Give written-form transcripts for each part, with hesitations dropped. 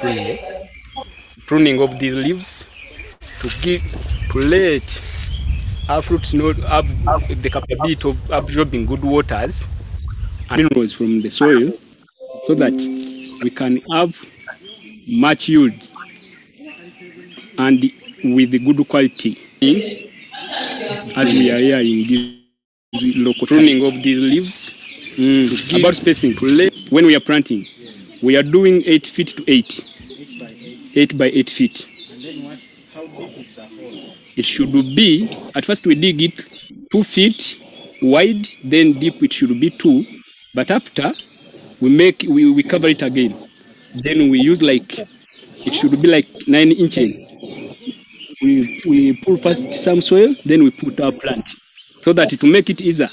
pruning. Pruning of these leaves to let our fruits not have the capability of absorbing good waters and minerals from the soil, so that we can have much yields and with good quality. As we are here in this local pruning of these leaves, about spacing, when we are planting, we are doing 8 feet to 8 by 8 feet. And then how deep is the hole? It should be, at first we dig it 2 feet wide, then deep it should be 2, but after we cover it again. Then we use it should be like 9 inches. We pull first some soil, then we put our plant, so that to make it easier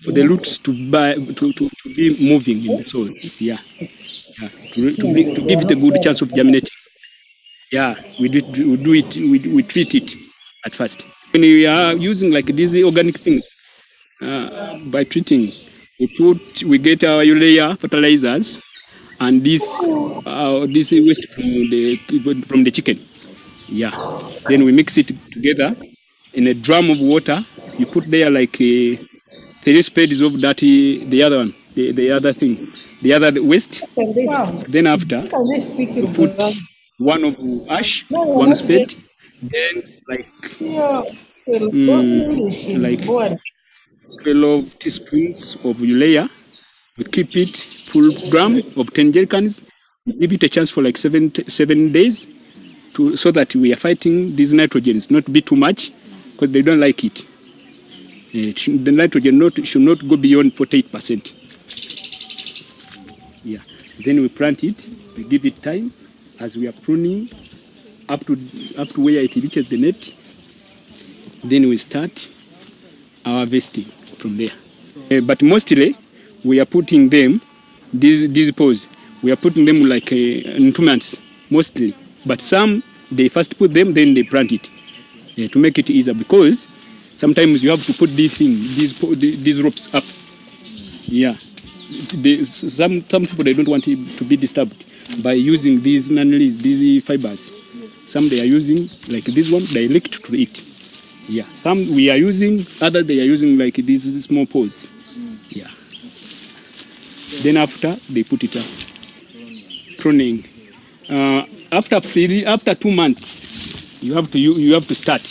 for the roots to be moving in the soil. Yeah. To give it a good chance of germinating. Yeah, we treat it at first. When we are using these organic things, by treating, we get our urea fertilizers and this waste from the chicken. Yeah. Then we mix it together in a drum of water. You put there 3 spades of that, the other one, the other thing, the other waste. Then after, you put one of ash, 1 spade, then 12 teaspoons of urea. We keep it full drum of 10 jerrycans. We give it a chance for 7 days, so that we are fighting these nitrogens, not be too much, because they don't like it. The nitrogen should not go beyond 48%. Yeah. Then we plant it. We give it time as we are pruning up to where it reaches the net. Then we start our harvesting from there. But mostly we are putting them these poles. We are putting them in 2 months mostly. But some they first put them, then they plant it to make it easier, because sometimes you have to put these ropes up. Yeah. Some people, they don't want it to be disturbed by using these these fibers. Some they are using this one direct to it. Yeah. Some we are using, others they are using these small poles. Yeah. Then after they put it up. Pruning. After 2 months, you have to start.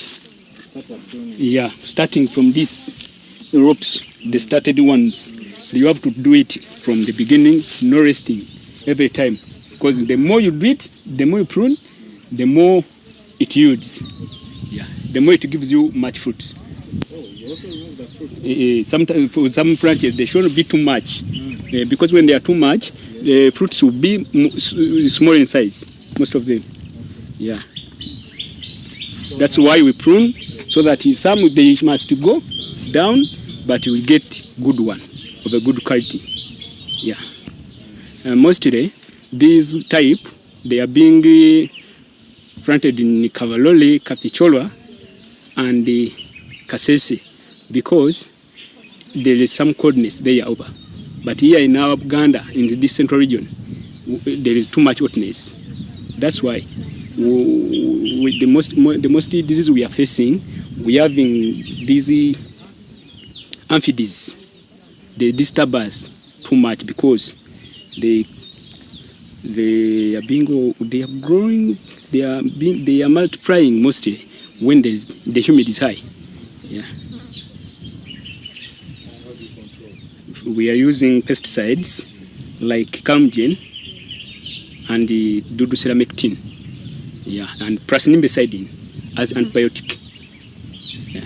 Yeah, starting from these ropes, the started ones. You have to do it from the beginning, no resting every time, because the more you do it, the more you prune, the more it yields. Yeah, the more it gives you much fruits. Oh, you also remove the fruits. Sometimes for some branches they shouldn't be too much, because when they are too much, the fruits will be small in size. Most of them. Yeah. That's why we prune, so that some they must go down, but we get good one of a good quality. Yeah. Mostly these type, they are being planted in Kavalole, Kapicholwa, and Kasese, because there is some coldness there over. But here in our Uganda, in this central region, there is too much hotness. That's why the most disease we are facing, we are having these amphibians. They disturb us too much, because they are growing, they are multiplying mostly when the humidity is high. Yeah. We are using pesticides like Calmgen and the Duducelamectin, yeah, and Prasinimbicide as antibiotic. Yeah.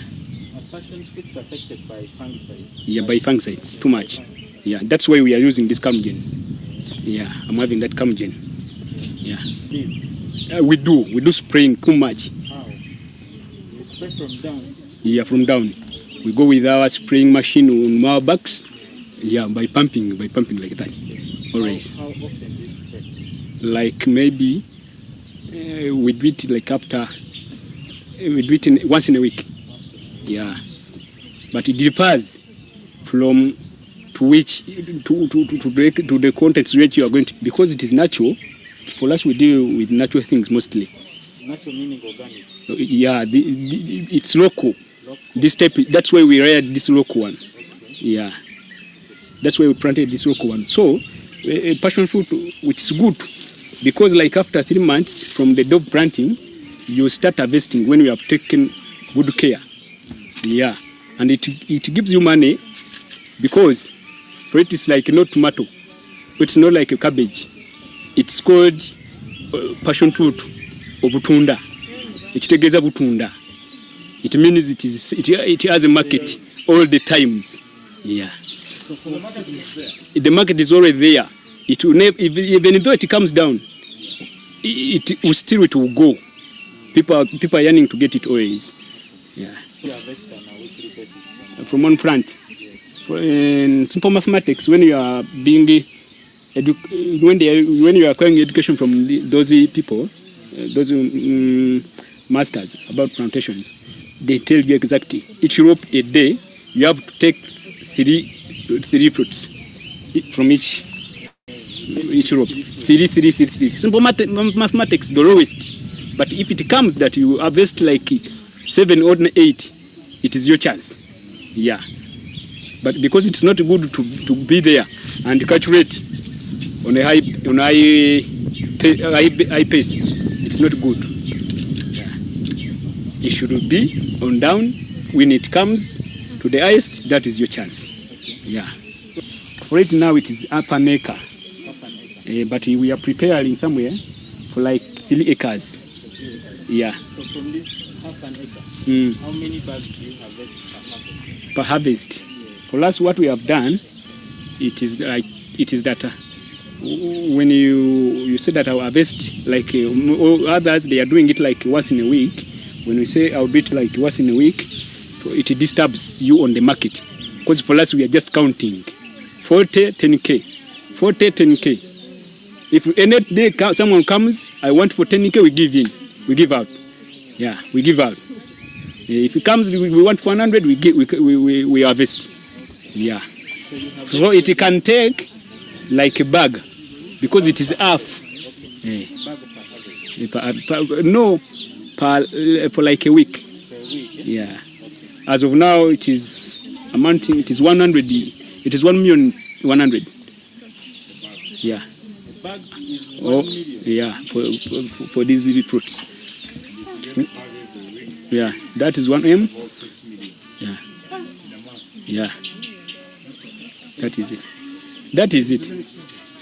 Are passion fruits affected by fungicides? Yeah, by fungicides too much. Yeah, that's why we are using this Calmgen. Yeah, I'm having that Calmgen. Yeah. We do spraying too much. How? You spray from down? Yeah, from down. We go with our spraying machine on our backs. Yeah, by pumping like that. Always. How often do you spray? Maybe we do it we do it once in a week. Yeah, but it differs from to which to the contents which you are going to, because it is natural. For us, we deal with natural things mostly. Natural meaning organic. Yeah, it's local. This type, that's why we reared this local one. Yeah, that's why we planted this local one. So a passion fruit, which is good, because like after 3 months from the dove planting, you start harvesting when you have taken good care. Yeah, and it gives you money, because for it is like not tomato, it's not like a cabbage. It's called passion fruit obutunda. Ekitegeza butunda. It means it has a market all the times. Yeah. So the market is there. The market is already there. It will never, even though it comes down, it will go. People are yearning to get it always. Yeah. So harvest on a weekly basis. From one plant. In simple mathematics, when you are being when you are acquiring education from those people, those masters about plantations, they tell you exactly each rope a day you have to take three fruits from each rope. Three. Simple mathematics, the lowest. But if it comes that you harvest like 7 or 8, it is your chance. Yeah. But because it's not good to be there and calculate on a high pace, it's not good. Yeah. It should be on down. When it comes to the highest, that is your chance. Yeah. For it now, it is half an acre. But we are preparing somewhere for like 3 acres. Yeah. So from this half an acre, how many bags do you harvest per harvest? For us, what we have done, it is that when you say that I'll harvest, like others, they are doing it like once in a week. When we say I'll do it like once in a week, it disturbs you on the market. Because for us, we are just counting 40, 10K. 40, 10K. If any day someone comes, I want for 10K, we give in. We give out. Yeah, we give out. If it comes, we want 100, we harvest. Yeah. So it can take like a bag, because it is half. No, for like a week. Yeah. As of now, it is amounting. It is 100. It is 1,100,000. Yeah. The bag is 1 million. Yeah. For these fruits. Yeah. That is 1M. Yeah. Yeah. That is it. That is it.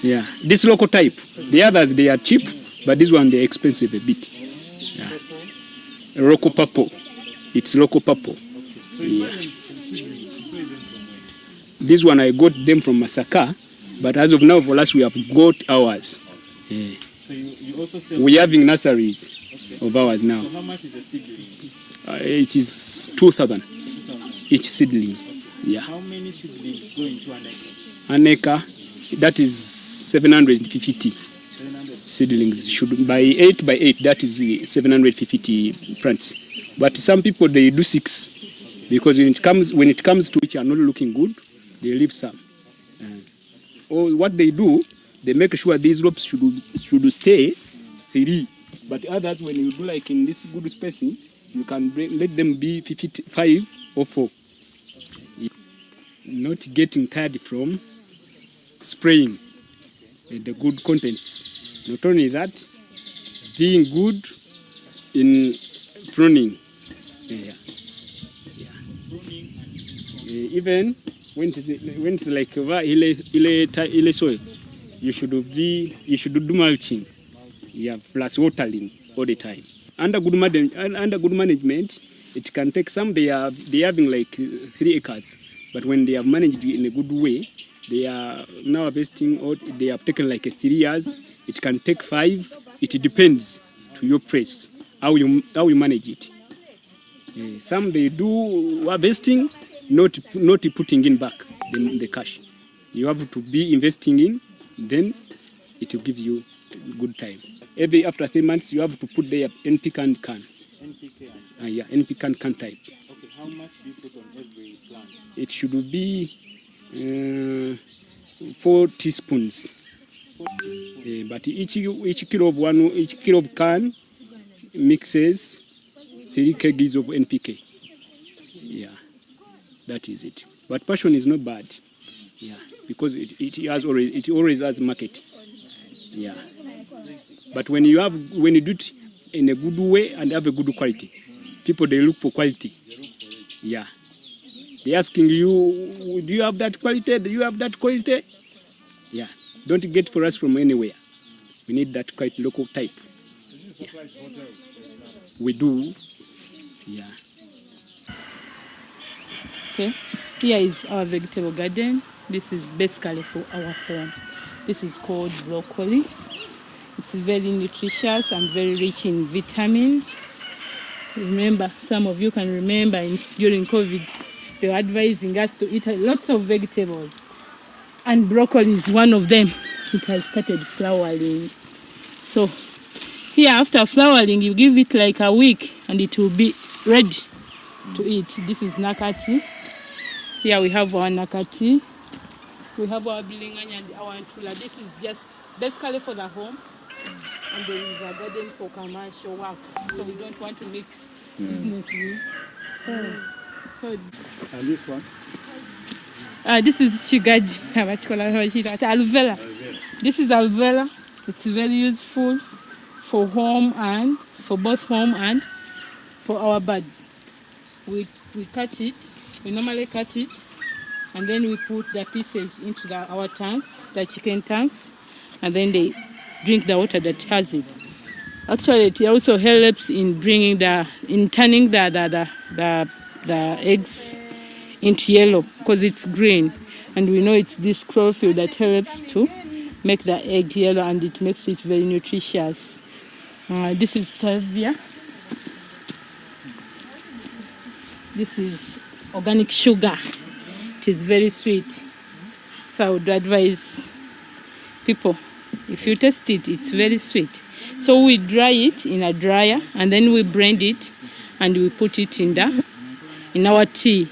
Yeah. This local type. The others, they are cheap, but this one, they're expensive a bit. Yeah. Local purple. It's local purple. Yeah. This one, I got them from Masaka, but as of now, for us, we have got ours. Yeah. So you also sell. We're having nurseries of ours now. So how much is a seedling? It is 2,000 each seedling. Yeah. How many seedlings go into an acre? An acre, that is 750 seedlings. Should by 8 by 8, that is 750 plants. But some people, they do 6, because when it comes to which are not looking good, they leave some. Or what they do, they make sure these ropes should stay 3. But others, when you do like in this good spacing, you can let them be 5 or 4. Not getting tired from spraying the good contents. Not only that, being good in pruning. Even when it's like ile soil, you should do mulching. Yeah, plus watering all the time. Under good management, it can take some. They are having like 3 acres, but when they have managed in a good way, they are now harvesting. Or they have taken like 3 years. It can take 5. It depends to your place how you manage it. Some they do harvesting, not putting in back the cash. You have to be investing in, then it will give you good time. After 3 months, you have to put there NPK and can. NPK and Yeah, NPK and can type. Okay, how much do you put on every plant? It should be 4 teaspoons. But each kilo of corn mixes 3 kgs of NPK. Yeah, that is it. But passion is not bad. Yeah, because it always has market. Yeah. But when you do it in a good way and have a good quality, people they look for quality. Yeah. They're asking you, do you have that quality? Do you have that quality? Yeah. Don't get for us from anywhere. We need that quite local type. Yeah. We do. Yeah. Okay. Here is our vegetable garden. This is basically for our home. This is called broccoli. It's very nutritious and very rich in vitamins. Remember, some of you can remember during COVID, they were advising us to eat lots of vegetables. And broccoli is one of them. It has started flowering. So here after flowering, you give it like a week and it will be ready to eat. This is nakati. Here we have our nakati. We have our bilinganya and our antula. This is just basically for the home. And there is a garden for commercial work. So we don't want to mix business with. So, And this one? this is chigaji. Aloe vera. This is aloe vera. It's very useful for home and for both home and for our birds. We cut it. We normally cut it, and then we put the pieces into our tanks, the chicken tanks, and then they drink the water that has it. Actually, it also helps in turning the eggs into yellow because it's green, and we know it's this chlorophyll that helps to make the egg yellow, and it makes it very nutritious. This is stevia. This is organic sugar. It is very sweet. So I would advise people, if you taste it, it's very sweet. So we dry it in a dryer and then we blend it and we put it in our tea.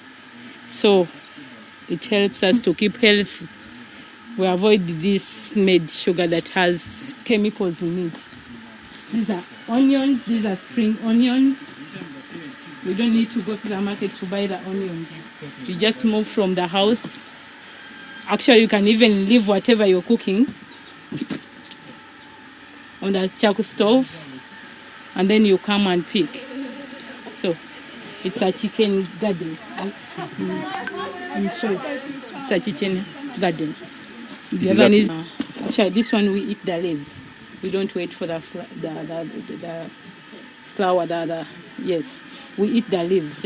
So it helps us to keep healthy. We avoid this made sugar that has chemicals in it. These are onions, these are spring onions. We don't need to go to the market to buy the onions. You just move from the house. Actually, you can even leave whatever you're cooking on the charcoal stove, and then you come and pick. So it's a chicken garden. In short, it's a chicken garden. The other one is actually this one we eat the leaves. We don't wait for the flower. Yes, we eat the leaves.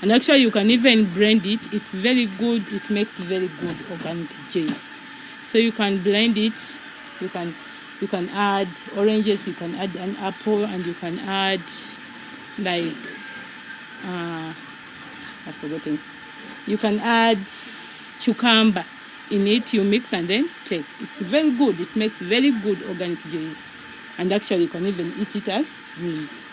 And actually, you can even blend it. It's very good. It makes very good organic juice. So you can blend it. You can add oranges. You can add an apple, and you can add like I've forgotten. You can add cucumber in it. You mix and then take. It's very good. It makes very good organic juice. And actually, you can even eat it as greens.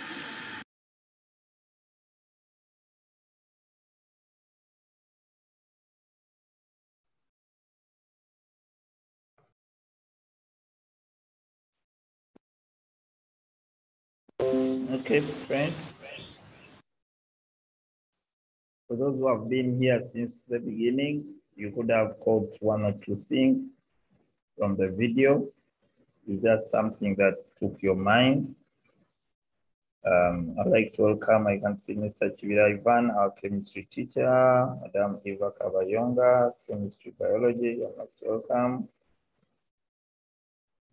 Okay, friends. For those who have been here since the beginning, you could have caught one or two things from the video. Is there something that took your mind? I'd like to welcome, I can see Mr. Chivira Ivan, our chemistry teacher, Madam Eva Kabayonga, chemistry biology, you're most welcome.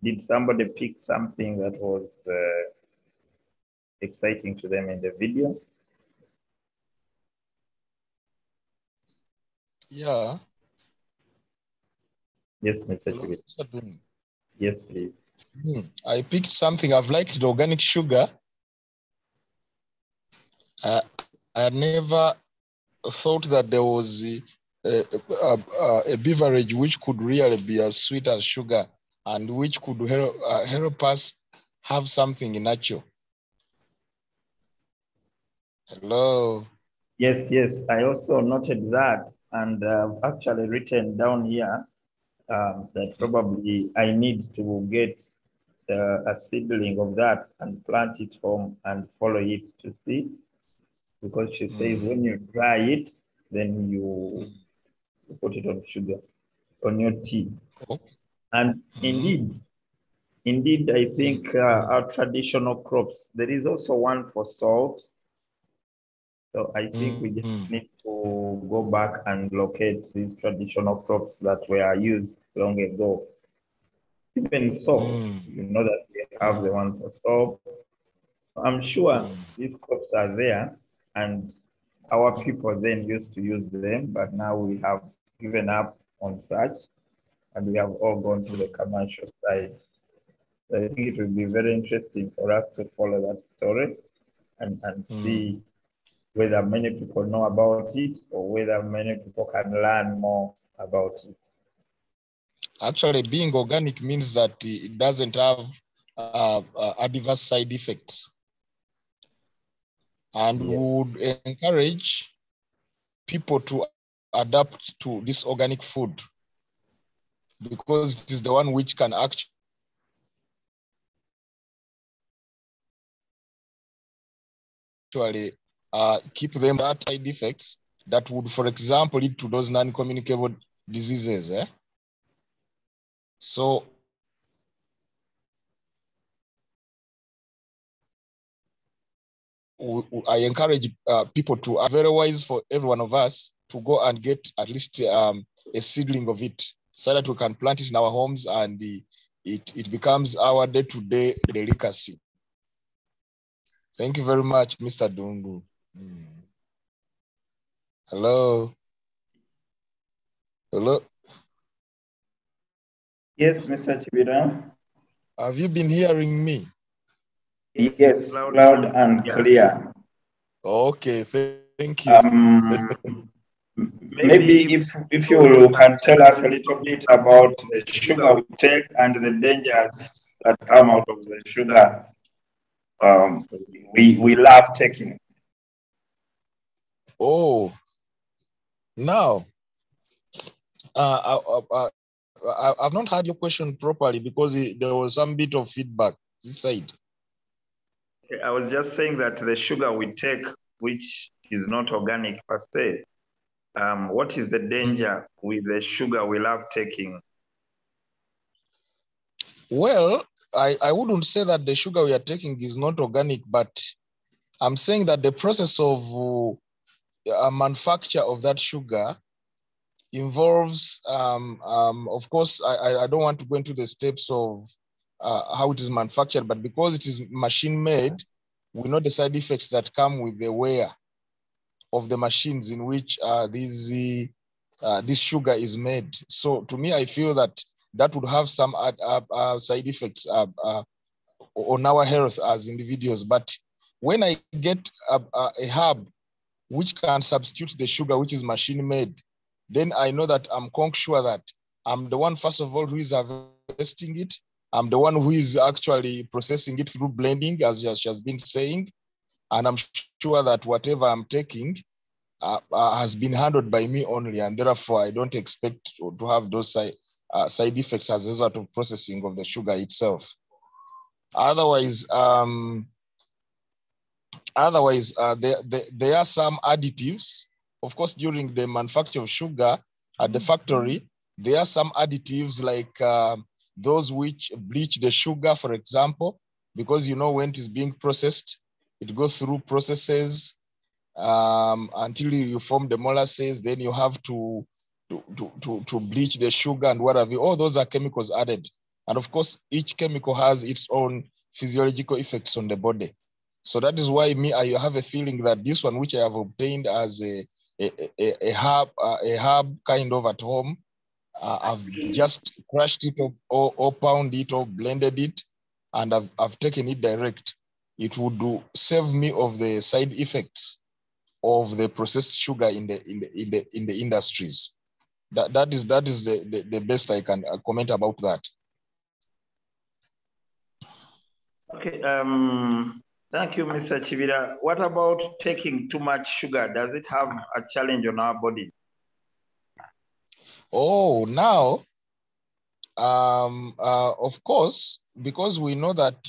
Did somebody pick something that was exciting to them in the video? Yeah. Yes, Mr. Chivira. Yes, please. I picked something. I've liked the organic sugar. I never thought that there was a beverage which could really be as sweet as sugar and which could help us have something natural. Hello. Yes, I also noted that. and I've actually written down here that probably I need to get a seedling of that and plant it home and follow it to see, because she says when you dry it, then you put it on sugar, on your tea. And indeed, I think our traditional crops, there is also one for salt. So I think we just need to go back and locate these traditional crops that were used long ago. Even salt, you know that we have the one for salt. I'm sure these crops are there, and our people then used to use them, but now we have given up on such, and we have all gone to the commercial side. So I think it will be very interesting for us to follow that story and see whether many people know about it or whether many people can learn more about it. Actually, being organic means that it doesn't have adverse side effects. And Yes. would encourage people to adapt to this organic food, because it is the one which can actually keep them that side effects that would, for example, lead to those non-communicable diseases. So I encourage people to, very wise for every one of us to go and get at least a seedling of it, so that we can plant it in our homes and it becomes our day-to-day delicacy. Thank you very much, Mr. Dungu. Hello. Hello. Yes, Mr. Chibira. Have you been hearing me? Yes, loud and clear. Okay, thank you. Maybe if you can tell us a little bit about the sugar we take and the dangers that come out of the sugar we love taking. Oh, now, I've not heard your question properly because there was some bit of feedback this side. I was just saying that the sugar we take, which is not organic per se, what is the danger with the sugar we love taking? Well, I wouldn't say that the sugar we are taking is not organic, but I'm saying that the process of manufacture of that sugar involves, of course, I don't want to go into the steps of how it is manufactured, but because it is machine made, we know the side effects that come with the wear of the machines in which this sugar is made. So to me, I feel that would have some side effects on our health as individuals. But when I get a herb which can substitute the sugar which is machine made, then I know that I'm sure that I'm the one, first of all, who is harvesting it. I'm the one who is actually processing it through blending, as she has been saying. And I'm sure that whatever I'm taking has been handled by me only. And therefore, I don't expect to have those side effects as a result of processing of the sugar itself. Otherwise, there are some additives. Of course, during the manufacture of sugar at the factory, there are some additives like those which bleach the sugar, for example, because you know when it is being processed, it goes through processes until you form the molasses. Then you have to bleach the sugar and what have you. All those are chemicals added, and of course, each chemical has its own physiological effects on the body. So that is why I have a feeling that this one, which I have obtained as a herb kind of at home, I've just crushed it or pound it or blended it, and I've taken it direct. It would save me of the side effects of the processed sugar in the industries. That is the best I can comment about that. Okay. Thank you, Mr. Chibira. What about taking too much sugar? Does it have a challenge on our body? Oh, now, of course, because we know that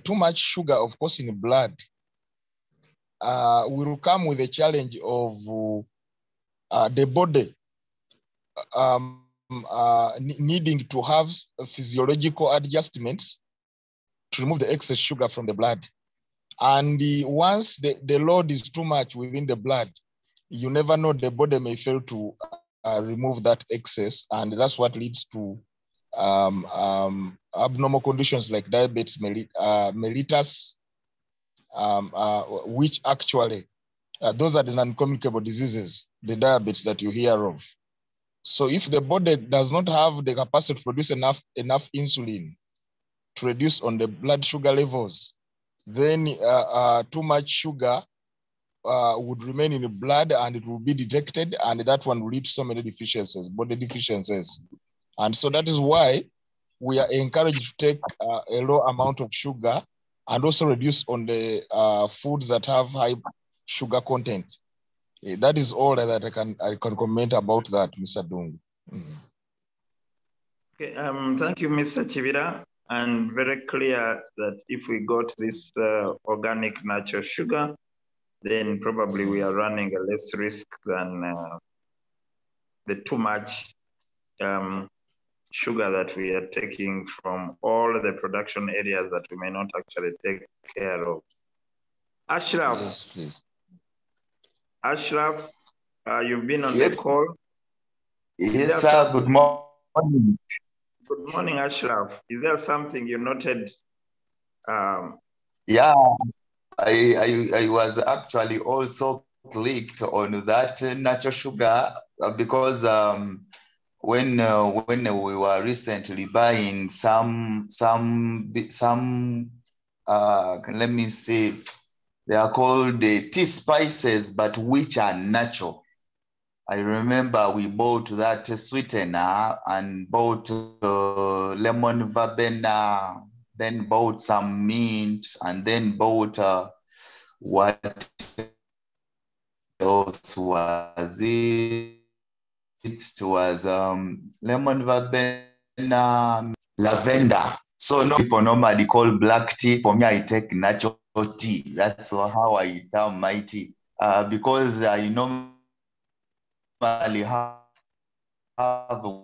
too much sugar, of course, in blood will come with a challenge of the body needing to have physiological adjustments to remove the excess sugar from the blood. And once the load is too much within the blood, you never know, the body may fail to remove that excess. And that's what leads to abnormal conditions like diabetes mellitus, which actually, those are the non-communicable diseases, the diabetes that you hear of. So if the body does not have the capacity to produce enough insulin to reduce on the blood sugar levels, then too much sugar would remain in the blood and it will be detected, and that one will lead to so many deficiencies, body deficiencies. And so that is why we are encouraged to take a low amount of sugar and also reduce on the foods that have high sugar content. That is all that I can comment about that, Mr. Dung. Okay, thank you, Mr. Chivira. And very clear that if we got this organic natural sugar, then probably we are running a less risk than the too much sugar that we are taking from all the production areas that we may not actually take care of. Ashraf. Yes, please. Ashraf, you've been on the call. Yes, sir. Good morning. Good morning, Ashraf. Is there something you noted? Yeah, I was actually also clicked on that natural sugar because when we were recently buying some let me say, they are called the tea spices, but which are natural. I remember we bought that sweetener and bought lemon verbena, then bought some mint, and then bought what else was it? It was lemon verbena, lavender. So no people normally call black tea. For me, I take natural tea. That's how I term my tea. Because I normally have a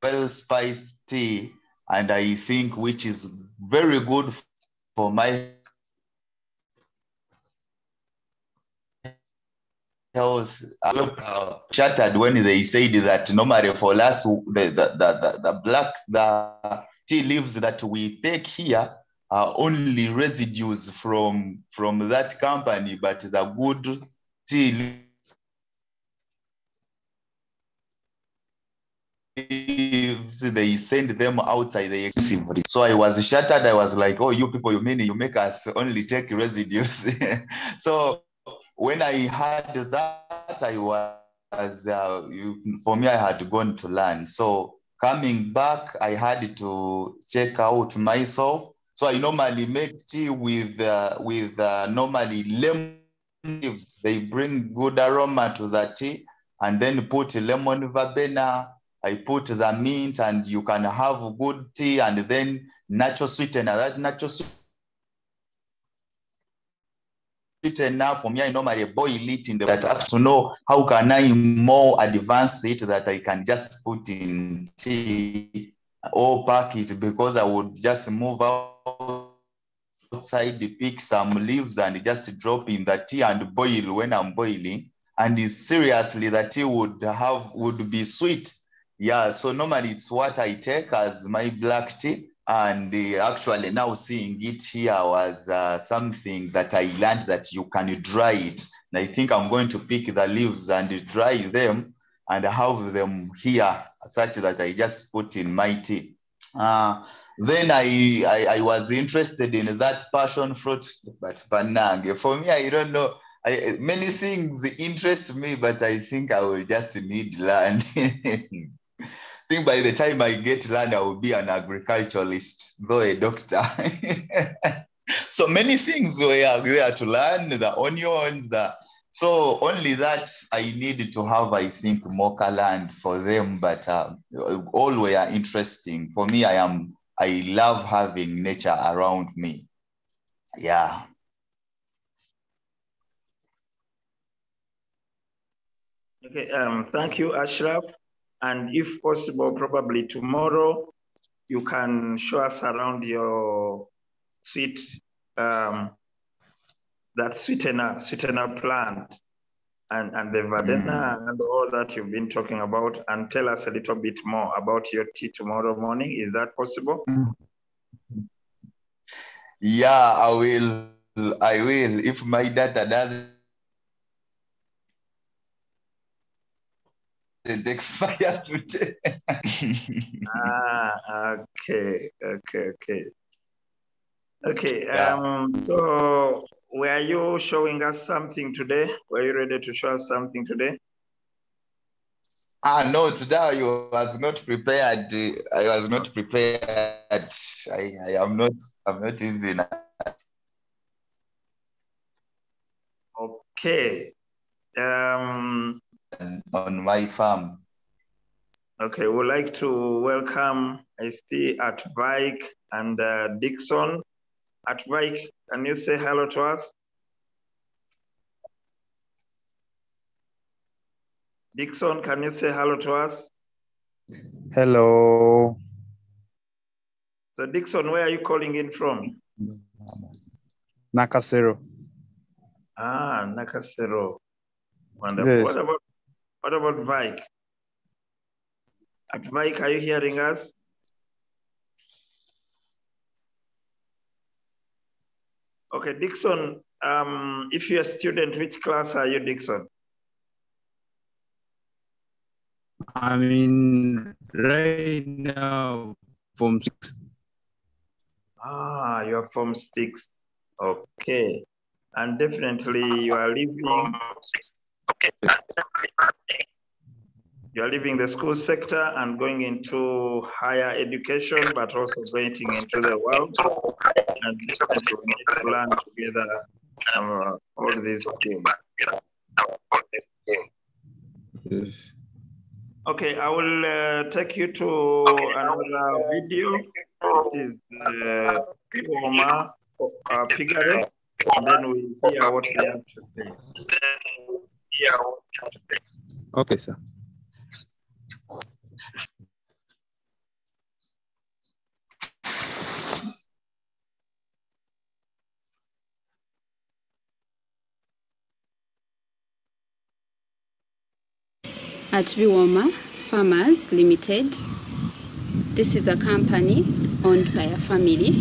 well-spiced tea, and I think which is very good for my health. Shattered when they said that normally for us the tea leaves that we take here are only residues from that company, but the good tea leaves, they send them outside, they expensive. So I was shattered. I was like, oh, you people, you mean you make us only take residues? So when I had that, I was, for me, I had gone to learn. So coming back, I had to check out myself. So I normally make tea with normally lemon leaves. They bring good aroma to the tea, and then put lemon verbena. I put the mint, and you can have good tea, and then natural sweetener. That natural sweetener, for me, I normally boil it in the water to know how can I more advance it that I can just put in tea or pack it, because I would just move outside, pick some leaves and just drop in the tea and boil when I'm boiling. And seriously, the tea would be sweet. Yeah, so normally it's what I take as my black tea. And actually now seeing it here was something that I learned that you can dry it. And I think I'm going to pick the leaves and dry them and have them here such that I just put in my tea. Then I was interested in that passion fruit, but panang. For me, I don't know. Many things interest me, but I think I will just need land. I think by the time I get land, I will be an agriculturalist, though a doctor. So many things were there to learn, the onions, so only that I needed to have, I think, Mocha land for them, but all were interesting. For me, I love having nature around me. Yeah. Okay, thank you, Ashraf. And if possible, probably tomorrow, you can show us around your sweet, that sweetener plant and the Verdena and all that you've been talking about, and tell us a little bit more about your tea tomorrow morning. Is that possible? Yeah, I will. If my data doesn't expire today. Okay. Yeah. So were you showing us something today? Were you ready to show us something today? No, today I was not prepared. I was not prepared. I'm not even. Okay. On my farm. Okay, we'd like to welcome, I see Atvik and Dixon. Atvik, can you say hello to us? Dixon, can you say hello to us? Hello. So Dixon, where are you calling in from? Nakasero. Nakasero. Wonderful. Yes. What about Vike? Atvik, are you hearing us? Okay, Dixon, if you're a student, which class are you, Dixon? I mean, right now, Form 6. You're Form 6. Okay. And definitely you are leaving the school sector and going into higher education, but also going into the world. And definitely we need to learn together all these things. Yes. Okay, I will take you to another video. This is Piglets, and then we hear what they have to say. Okay, sir. At Biwoma Farmers Limited, this is a company owned by a family,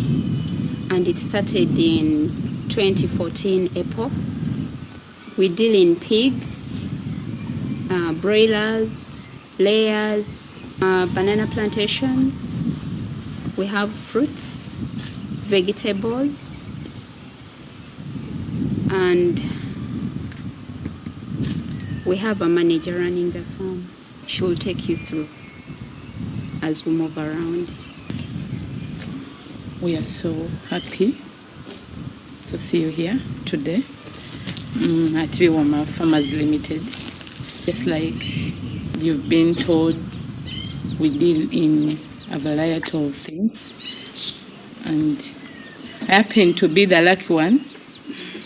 and it started in 2014 April. We deal in pigs, broilers, layers, banana plantation. We have fruits, vegetables, and we have a manager running the farm. She will take you through as we move around. We are so happy to see you here today at Biwoma Farmers Limited. Just like you've been told, we deal in a variety of things, and I happen to be the lucky one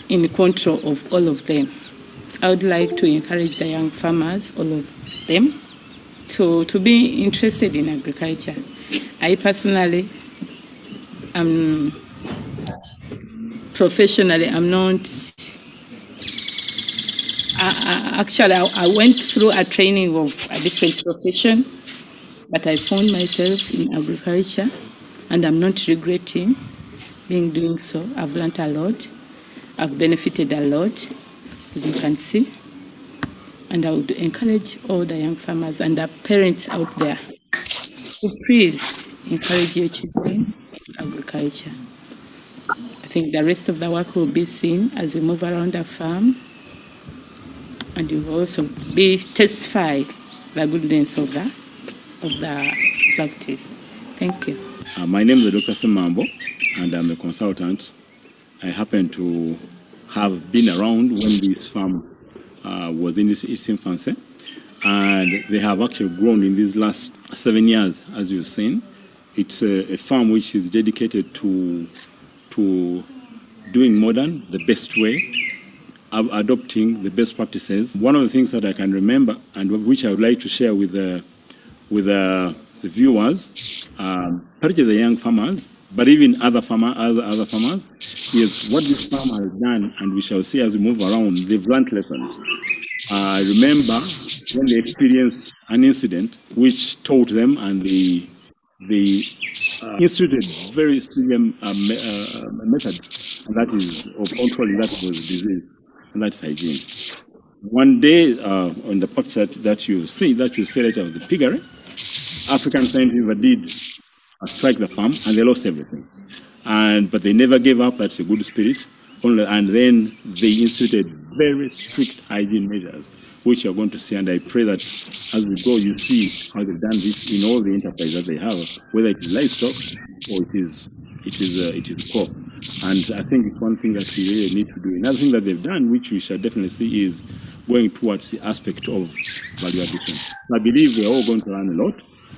in control of all of them. I would like to encourage the young farmers, all of them, to be interested in agriculture. I personally, professionally, I'm not, actually I went through a training of a different profession, but I found myself in agriculture, and I'm not regretting doing so. I've learned a lot, I've benefited a lot, as you can see, and I would encourage all the young farmers and the parents out there to please encourage your children in agriculture. I think the rest of the work will be seen as we move around the farm, and you will also be testified the goodness of the practice. Thank you. My name is Dr. Semambo, and I'm a consultant I happen to have been around when this farm was in its infancy, and they have actually grown in these last 7 years, as you've seen. It's a farm which is dedicated to doing modern the best way, adopting the best practices. One of the things that I can remember and which I would like to share with the viewers, particularly the young farmers, but even other farmers, is what this farmer has done, and we shall see as we move around. They've learned lessons. I remember when they experienced an incident which taught them, and they instituted very stringent method, and that is of controlling that was disease, and that's hygiene. One day, on the picture that you see later of the piggery, African scientists did strike the farm, and they lost everything. But they never gave up. That's a good spirit. And then they instituted very strict hygiene measures, which you're going to see. And I pray that as we go, you see how they've done this in all the enterprise that they have, whether it is livestock or it is crop. And I think it's one thing that we really need to do. Another thing that they've done, which we shall definitely see, is going towards the aspect of value addition. I believe we're all going to learn a lot,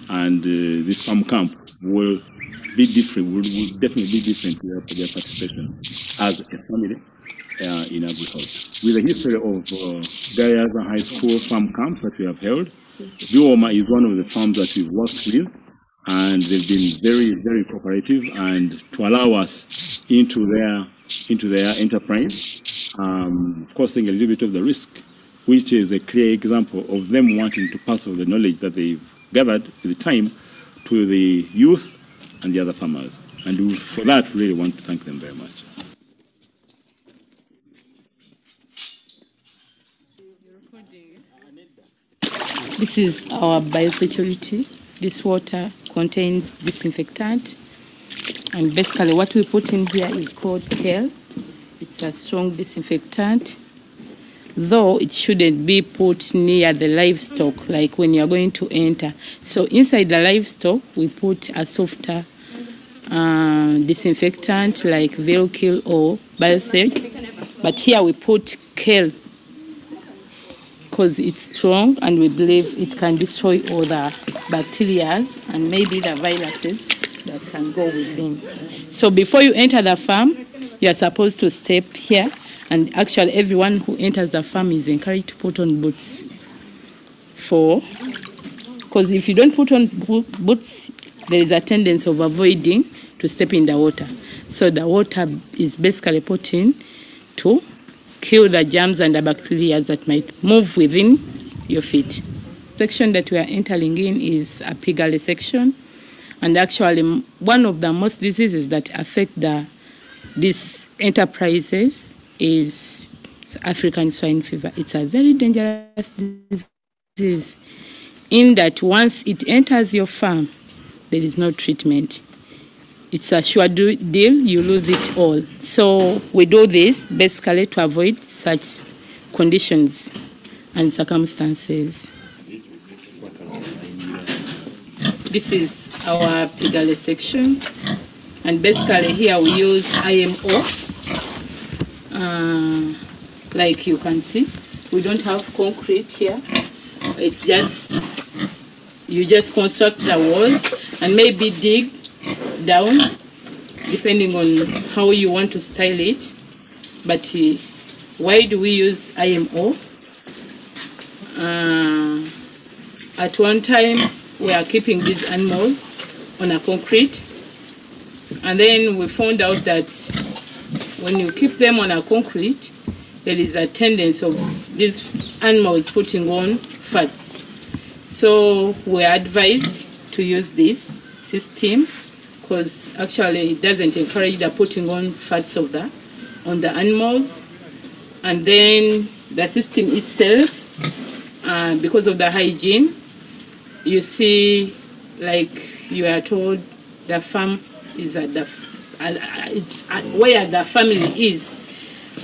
and this farm camp will be different, will definitely be different to their participation as a family in agriculture. With the history of Gayaza High School farm camps that we have held, Bioma is one of the farms that we've worked with, and they've been very, very cooperative, and to allow us into their enterprise, of course, taking a little bit of the risk, which is a clear example of them wanting to pass on the knowledge that they've gathered with the time to the youth and the other farmers. And for that, we really want to thank them very much. This is our biosecurity. This water contains disinfectant. And basically what we put in here is called kale. It's a strong disinfectant, though it shouldn't be put near the livestock, like when you're going to enter. So inside the livestock, we put a softer disinfectant like Velkill or Biosecurity. But here we put kale because it's strong, and we believe it can destroy all the bacteria and maybe the viruses that can go within. So before you enter the farm, you are supposed to step here, and actually everyone who enters the farm is encouraged to put on boots. Because if you don't put on boots, there is a tendency of avoiding to step in the water. So the water is basically put in to kill the germs and the bacteria that might move within your feet. The section that we are entering in is a piglet section, and actually one of the most diseases that affect these enterprises is African swine fever. It's a very dangerous disease in that once it enters your farm, there is no treatment. It's a sure deal, you lose it all. So we do this basically to avoid such conditions and circumstances. This is our piglet section, and basically here we use IMO. Like you can see, we don't have concrete here. It's just, you just construct the walls and maybe dig down, depending on how you want to style it. But why do we use IMO? At one time, we are keeping these animals on a concrete, and then we found out that when you keep them on a concrete, there is a tendency of these animals putting on fats. So we are advised to use this system, because actually it doesn't encourage the putting on fats on the animals. And then the system itself, because of the hygiene, you see, like you are told, the farm is at where the family is.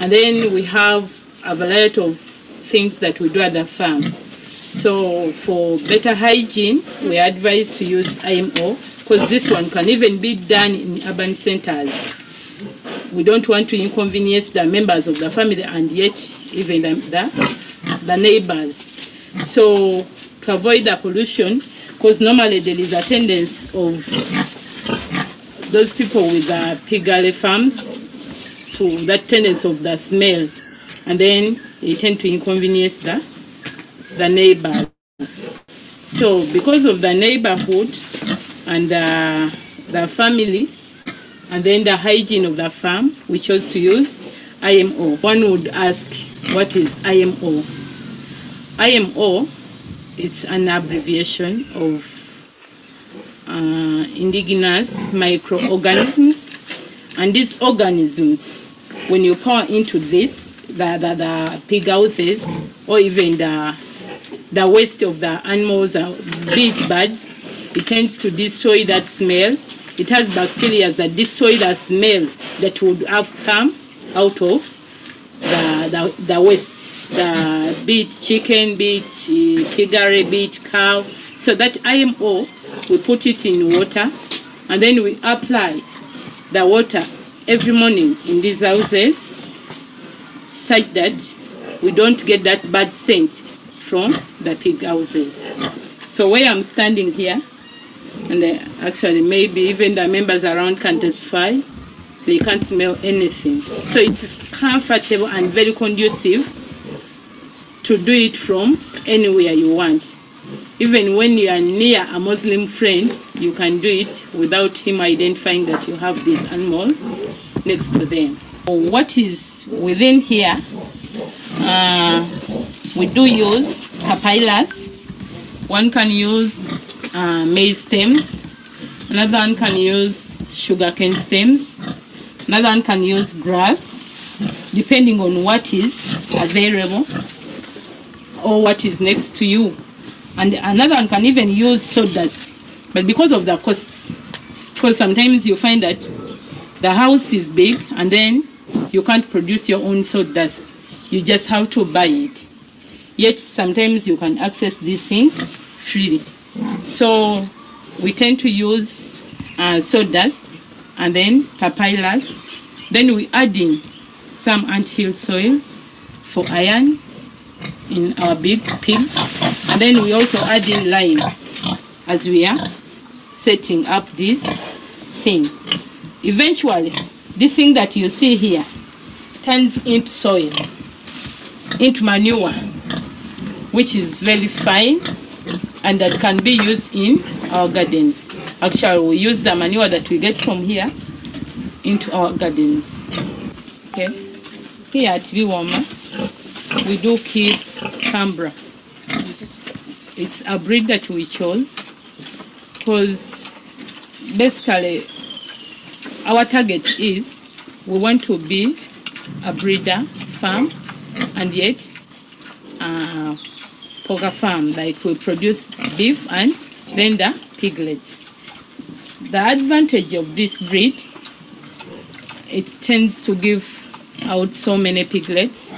And then we have a variety of things that we do at the farm. So for better hygiene, we are advised to use IMO, because this one can even be done in urban centers. we don't want to inconvenience the members of the family and yet even the neighbors. So to avoid the pollution, because normally there is a tendency of those people with the piglet farms to that tendency of the smell, and then they tend to inconvenience the neighbors. So because of the neighborhood and the family, and then the hygiene of the farm, we chose to use IMO. One would ask, what is IMO? IMO, it's an abbreviation of indigenous microorganisms. And these organisms, when you pour into this, the pig houses, or even the waste of the animals, be it birds, it tends to destroy that smell. It has bacteria that destroy the smell that would have come out of the waste, be it chicken, be it piggery, be it cow. So that IMO, we put it in water, and then we apply the water every morning in these houses, such that we don't get that bad scent from the pig houses. So where I'm standing here, and actually maybe even the members around can testify, they can't smell anything. So it's comfortable and very conducive to do it from anywhere you want. Even when you are near a Muslim friend, you can do it without him identifying that you have these animals next to them. What is within here, we do use papyrus. One can use maize stems, another one can use sugarcane stems, another one can use grass, depending on what is available or what is next to you. And another one can even use sawdust, but because of the costs, because sometimes you find that the house is big and then you can't produce your own sawdust, you just have to buy it. Yet sometimes you can access these things freely. So we tend to use sawdust and then papyrus. Then we add in some anthill soil for iron in our big pigs. And then we also add in lime as we are setting up this thing. Eventually, this thing that you see here turns into soil, into manure, which is very fine and that can be used in our gardens. Actually, we use the manure that we get from here into our gardens. Okay. Here at Biwoma, we do keep Canberra. It's a breed that we chose because basically our target is we want to be a breeder farm and yet poker farm, like we produce beef and then the piglets. The advantage of this breed, it tends to give out so many piglets,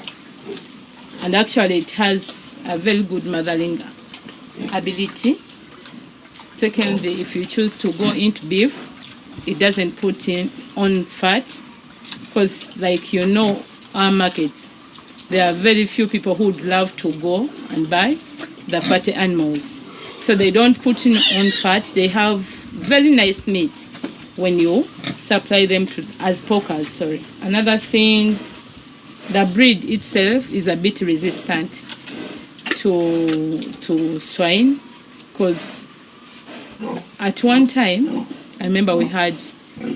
and actually it has a very good mothering ability. Secondly, if you choose to go into beef, it doesn't put in on fat, because like you know our markets, there are very few people who would love to go and buy the fatty animals. So they don't put in on fat. They have very nice meat when you supply them to as pokers. Sorry. Another thing, the breed itself is a bit resistant to swine, because at one time, I remember we had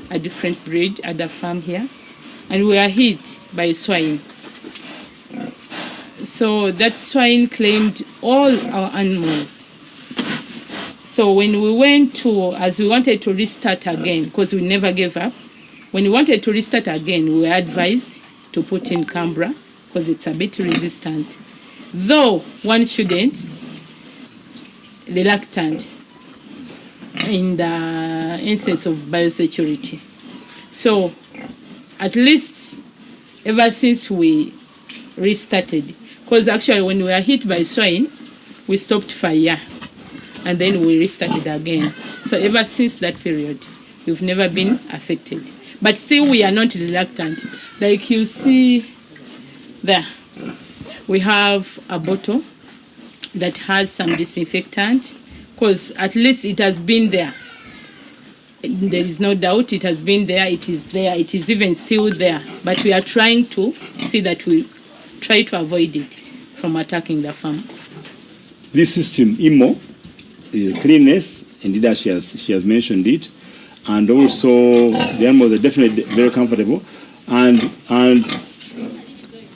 a different breed at the farm here, and we were hit by swine. So that swine claimed all our animals. So when we went to, as we wanted to restart again, because we never gave up, when we wanted to restart again, we were advised to put in Canberra because it's a bit resistant. Though one shouldn't reluctant in the instance of biosecurity. So at least ever since we restarted, because actually when we were hit by swine, we stopped for a year and then we restarted again. So ever since that period, we've never been affected. But still we are not reluctant. Like you see there, we have a bottle that has some disinfectant, because at least it has been there. There is no doubt it has been there, it is there, it is even still there. But we are trying to see that we try to avoid it from attacking the farm. This system, Imo, cleanness, indeed she has mentioned it, and also the animals are definitely very comfortable, and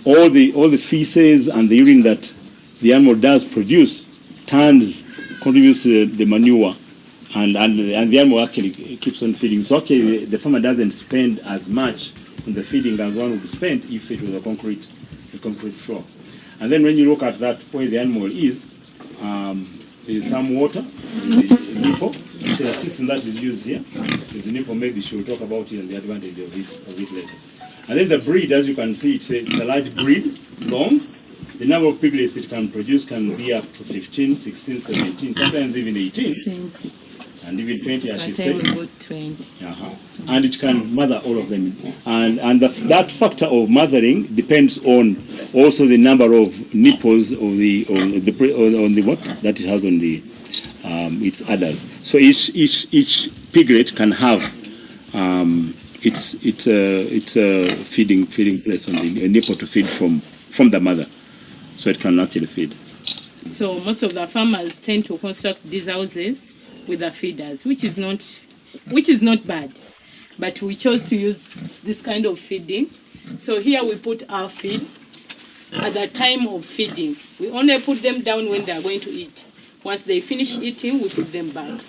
all the feces and the urine that the animal does produce contributes to the manure, and the animal actually keeps on feeding. So okay, the farmer doesn't spend as much on the feeding as one would spend if it was a concrete floor. And then when you look at that where the animal is, there's some water, the nipple. So the system that is used here is the nipple. Maybe she will talk about it and the advantage of it later. And then the breed, as you can see, it's a large breed, long. The number of piglets it can produce can be up to 15, 16, 17, sometimes even 18. 20. And even 20, as she said. About 20. And it can mother all of them. And that factor of mothering depends on also the number of nipples on the what that it has on the its udders. So each piglet can have its feeding place on the nipple to feed from the mother, so it can actually feed. So most of the farmers tend to construct these houses with the feeders, which is not bad, but we chose to use this kind of feeding. So here we put our feeds at the time of feeding. We only put them down when they are going to eat. Once they finish eating, we put them back.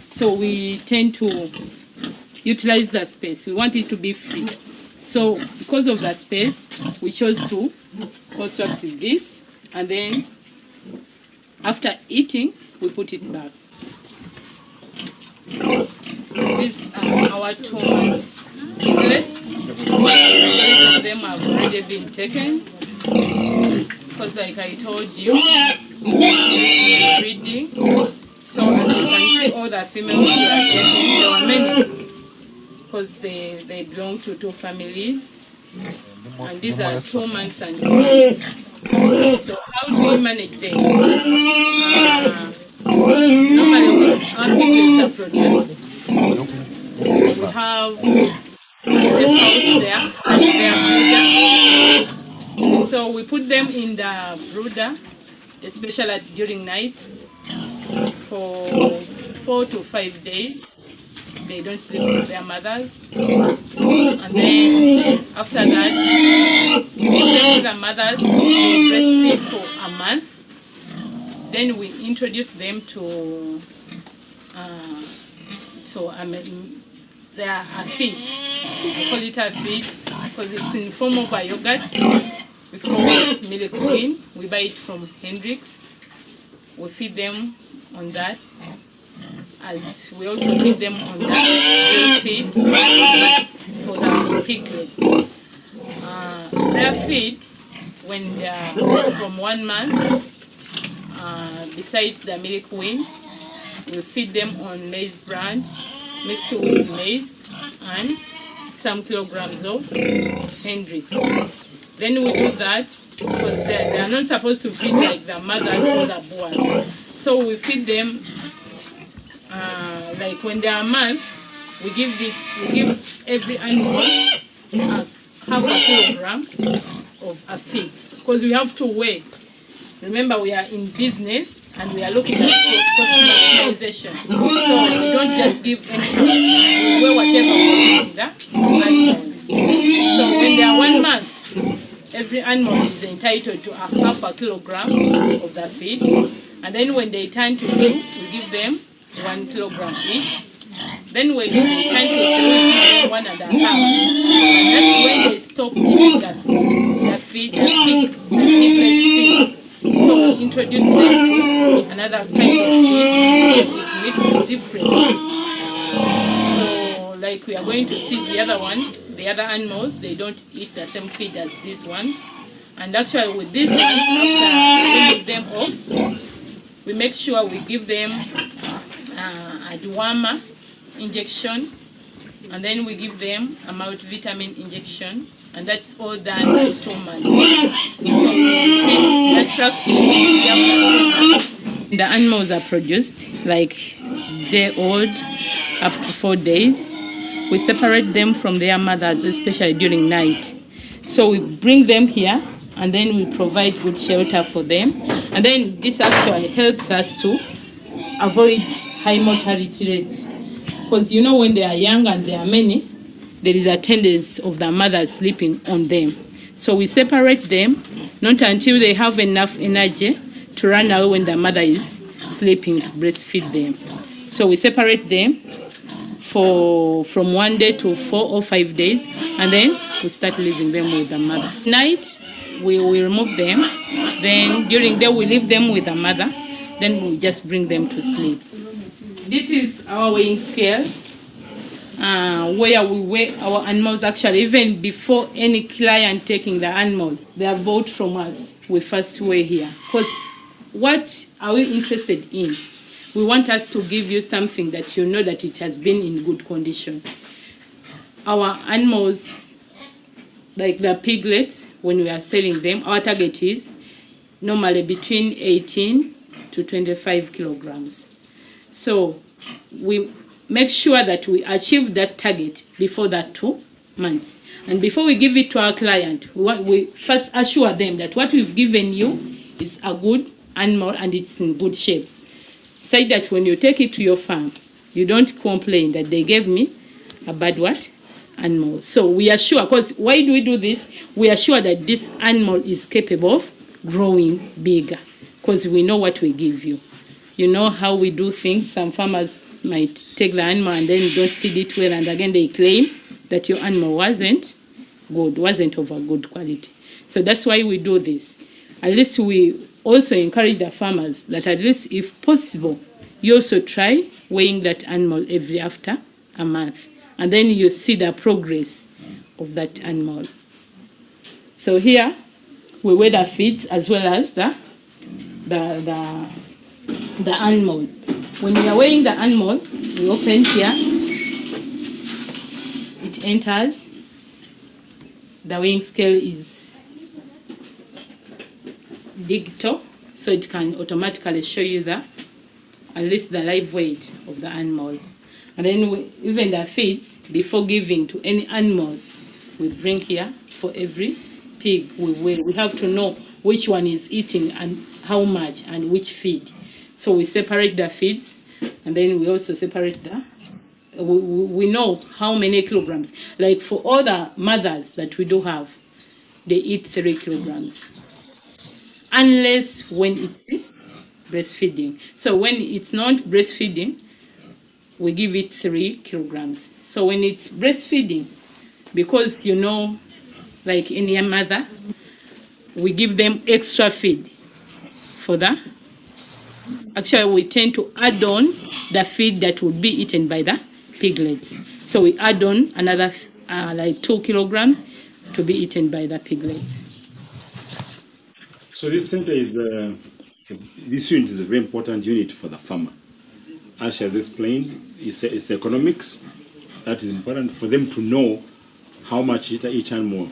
So we tend to utilize that space. We want it to be free. So because of that space, we chose to construct with this, and then after eating, we put it back. These are our 2 months piglets. Most of them have already been taken, because like I told you, breeding. So as you can see, all the females we are taking, there were many, because they belong to 2 families. And these are 2 months and 2 months. So how do we manage them? Normally our piglets are produced. We have a safe house there and their brooder. So we put them in the brooder, especially during night, for 4 to 5 days. They don't sleep with their mothers. And then after that, we give them to the mothers, they breastfeed for a month. Then we introduce them to a feed. We call it a feed because it's in the form of a yogurt. It's called Milk Queen. We buy it from Hendrix. We feed them on that. As we also feed them on that feed for the piglets. Their feed, when they are from 1 month, besides the Milk Queen, we feed them on maize bran mixed with maize and some kilograms of Hendrix. Then we do that because they are not supposed to feed like the mothers or the boas. So we feed them like when they are a month, we give every animal half a kilogram of a feed, because we have to weigh. Remember, we are in business and we are looking at optimization. So we don't just give anything, we weigh whatever we give the animal. So when they are 1 month, every animal is entitled to a half a kilogram of the feed. And then when they turn to 2, we give them 1 kilogram each. Then when they turn to 3, we give them 1.5. And that's when they stop eating the feed, the piglet feed. So we introduce them to another kind of feed that is mixed differently. So like we are going to see the other ones, the other animals, they don't eat the same feed as these ones. And actually with these ones, after we them off, we make sure we give them a dewormer injection And then we give them a multivitamin injection, and that's all done for 2 months. So that practice, the animals are produced like day old up to 4 days. We separate them from their mothers, especially during night. So we bring them here, and then we provide good shelter for them. And then this actually helps us to avoid high mortality rates. Because you know, when they are young and there are many, there is a tendency of the mothers sleeping on them. So we separate them, not until they have enough energy to run away when the mother is sleeping to breastfeed them. So we separate them from 1 day to 4 or 5 days, and then we start leaving them with the mother. Night, we remove them. Then during the day, we leave them with the mother. Then we just bring them to sleep. This is our weighing scale, where we weigh our animals. Actually, even before any client taking the animal, they are bought from us. We first weigh here. Because what are we interested in? We want us to give you something that you know that it has been in good condition. Our animals, like the piglets, when we are selling them, our target is normally between 18 to 25 kilograms. So we make sure that we achieve that target before that 2 months. And before we give it to our client, we first assure them that what we've given you is a good animal and it's in good shape. Say that when you take it to your farm, you don't complain that they gave me a bad what? Animal. So we assure, because why do we do this? We assure that this animal is capable of growing bigger, because we know what we give you. You know how we do things. Some farmers might take the animal and then don't feed it well, and again they claim that your animal wasn't good, wasn't of a good quality. So that's why we do this. At least we also encourage the farmers that at least if possible, you also try weighing that animal every after a month. And then you see the progress of that animal. So here, we weigh the feeds as well as the animal. When we are weighing the animal, we open here. It enters. The weighing scale is digital, so it can automatically show you at least the live weight of the animal. And then even the feeds, before giving to any animal, we bring here for every pig we weigh. We have to know which one is eating and how much and which feed. So we separate the feeds, and then we also separate we know how many kilograms. Like for all the mothers that we do have, they eat 3 kilograms. Unless when it's breastfeeding. So when it's not breastfeeding, we give it 3 kilograms. So when it's breastfeeding, because you know, like any mother, we give them extra feed for that. Actually, we tend to add on the feed that would be eaten by the piglets. So we add on another like 2 kilograms to be eaten by the piglets. So this center is this unit is a very important unit for the farmer. As she has explained, it's economics that is important for them to know how much each animal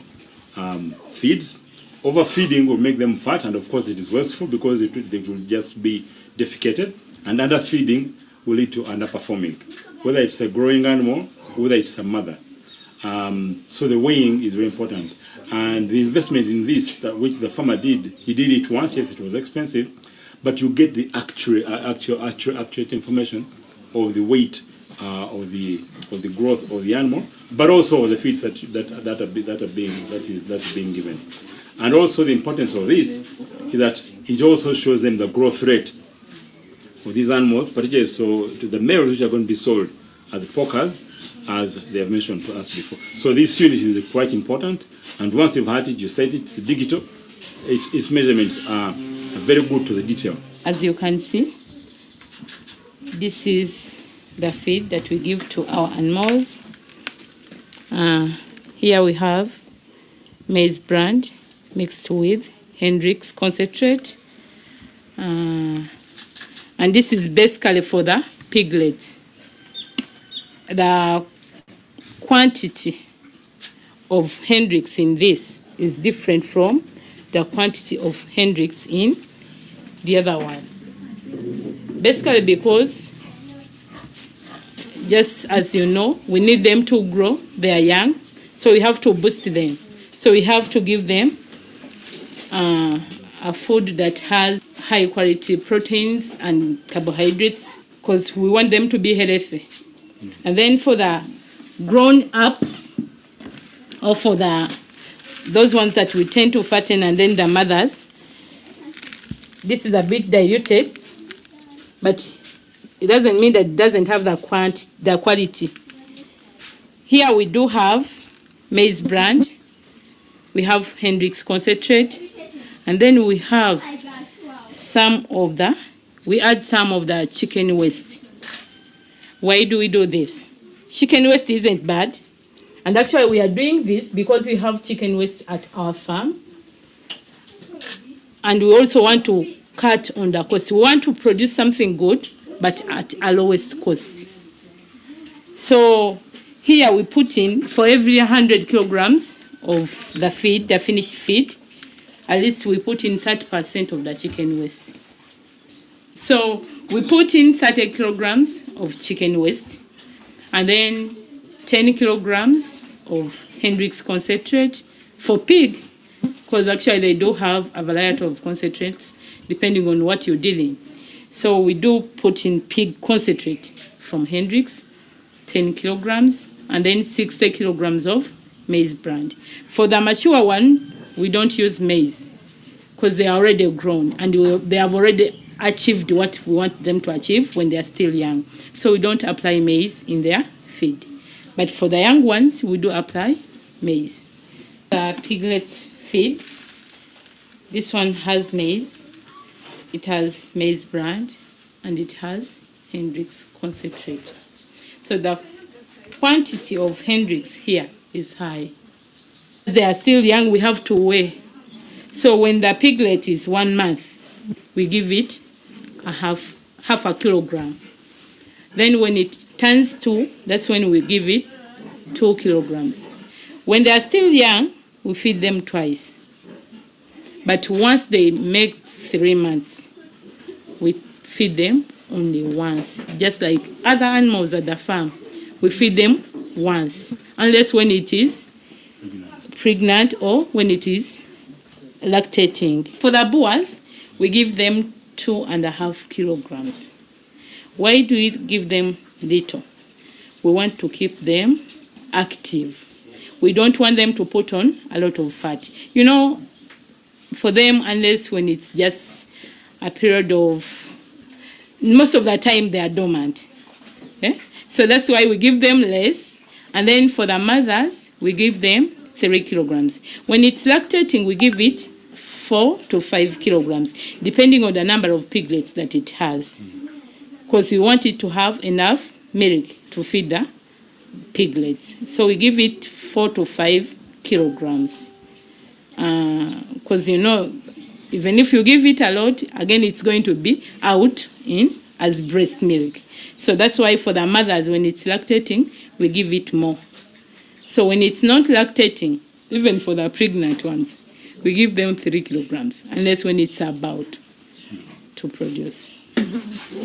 feeds. Overfeeding will make them fat, and of course it is wasteful because they will just be defecated, and underfeeding will lead to underperforming, whether it's a growing animal, whether it's a mother. So the weighing is very important. And the investment in this, which the farmer did, he did it once. Yes, it was expensive, but you get the accurate information of the weight of the growth of the animal, but also the feeds that is being given. And also the importance of this is that it also shows them the growth rate of these animals, particularly so to the males which are going to be sold as porkers, as they have mentioned to us before. So this unit is quite important, and once you've had it, you said it's digital. Its measurements are very good to the detail. As you can see, this is the feed that we give to our animals. Here we have Maize brand mixed with Hendrix concentrate. And this is basically for the piglets. The quantity of Hendrix in this is different from the quantity of Hendrix in the other one. Basically because, just as you know, we need them to grow, they are young, so we have to boost them. So we have to give them a food that has high quality proteins and carbohydrates because we want them to be healthy. And then for the grown-ups, or for those ones that we tend to fatten, and then the mothers, this is a bit diluted, but it doesn't mean that it doesn't have the quality. Here we do have Maize brand, we have Hendrix concentrate, and then we have we add some of the chicken waste. Why do we do this? Chicken waste isn't bad. And actually we are doing this because we have chicken waste at our farm. And we also want to cut on the cost. We want to produce something good, but at a lowest cost. So here we put in, for every 100 kilograms of the feed, the finished feed, at least we put in 30% of the chicken waste. So we put in 30 kilograms of chicken waste, and then 10 kilograms of Hendrix concentrate for pig, because actually they do have a variety of concentrates depending on what you're dealing. So we do put in pig concentrate from Hendrix, 10 kilograms, and then 60 kilograms of Maize brand. For the mature ones, we don't use Maize because they are already grown and they have already achieved what we want them to achieve when they are still young. So we don't apply Maize in their feed. But for the young ones, we do apply Maize. The Piglets feed, this one has Maize. It has Maize brand and it has Hendrix concentrate. So the quantity of Hendrix here is high. They are still young, we have to weigh. So when the piglet is 1 month, we give it half a kilogram. Then when it turns 2, that's when we give it 2 kilograms. When they are still young, we feed them twice. But once they make 3 months, we feed them only once. Just like other animals at the farm, we feed them once, unless when it is pregnant or when it is lactating. For the boas, we give them 2.5 kilograms. Why do we give them little? We want to keep them active. We don't want them to put on a lot of fat. You know, for them, unless when it's just a period of, most of the time they are dormant. Yeah? So that's why we give them less. And then for the mothers, we give them 3 kilograms. When it's lactating, we give it 4 to 5 kilograms, depending on the number of piglets that it has. Because we want it to have enough milk to feed the piglets. So we give it 4 to 5 kilograms. Because, you know, even if you give it a lot, again, it's going to be out as breast milk. So that's why for the mothers, when it's lactating, we give it more. So when it's not lactating, even for the pregnant ones, we give them 3 kilograms, unless when it's about to produce.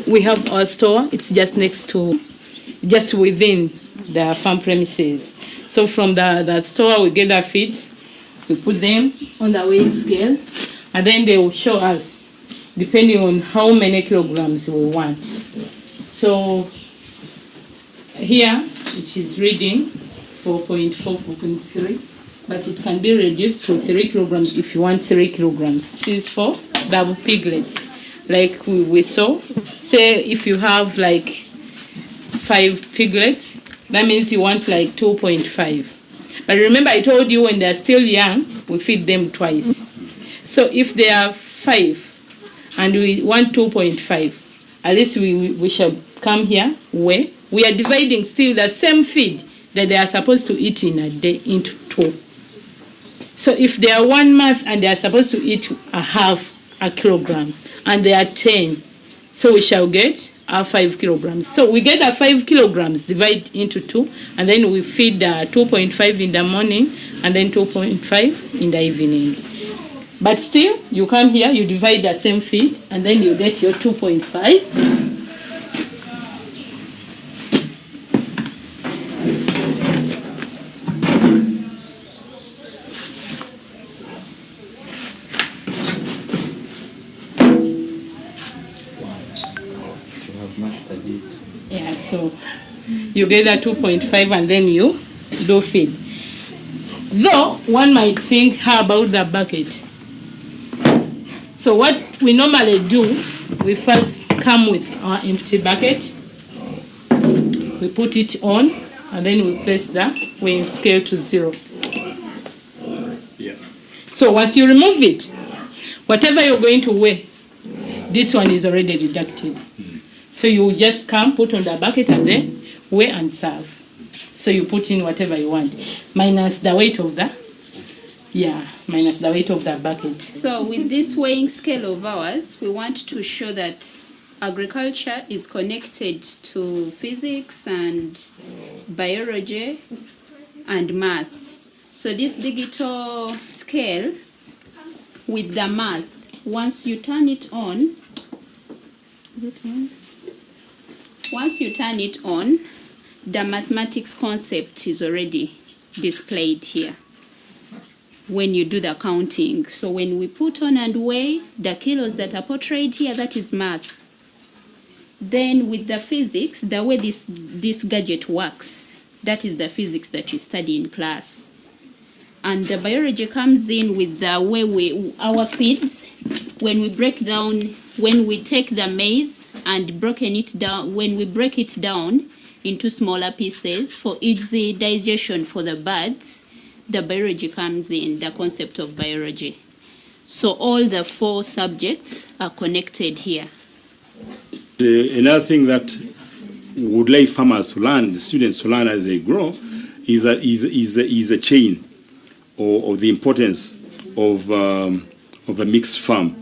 We have our store. It's just next to, just within the farm premises. So from the store, we get the feeds, we put them on the weighing scale, and then they will show us, depending on how many kilograms we want. So here, it is reading 4.4, 4.3, but it can be reduced to 3 kilograms if you want 3 kilograms. This is for the piglets. Like we saw, say if you have like 5 piglets, that means you want like 2.5. But remember, I told you when they're still young, we feed them twice. So if they are 5 and we want 2.5, at least we shall come here where we are dividing still the same feed that they are supposed to eat in a day into 2. So if they are 1 month and they are supposed to eat a half a kilogram, and they are 10, so we shall get are 5 kilograms. So we get the 5 kilograms, divide into 2, and then we feed 2.5 in the morning and then 2.5 in the evening. But still, you come here, you divide the same feed, and then you get your 2.5. Yeah, so you get that 2.5 and then you do feed. Though one might think, how about the bucket? So what we normally do, we first come with our empty bucket, we put it on, and then we place the weighing scale to 0. Yeah. So once you remove it, whatever you're going to weigh, this one is already deducted. So you just come, put on the bucket, and then weigh and serve. So you put in whatever you want, minus the weight of the, minus the weight of the bucket. So with this weighing scale of ours, we want to show that agriculture is connected to physics and biology and math. So this digital scale with the math, once you turn it on, is it on? Once you turn it on, the mathematics concept is already displayed here when you do the counting. So when we put on and weigh the kilos that are portrayed here, that is math. Then with the physics, the way this gadget works, that is the physics that you study in class. And the biology comes in with the way our feeds, when we break down, when we take the maize and broken it down, when we break it down into smaller pieces for easy digestion for the birds, the biology comes in, the concept of biology. So all the 4 subjects are connected here. Another thing that would like farmers to learn, the students to learn as they grow, is a chain or the importance of a mixed farm.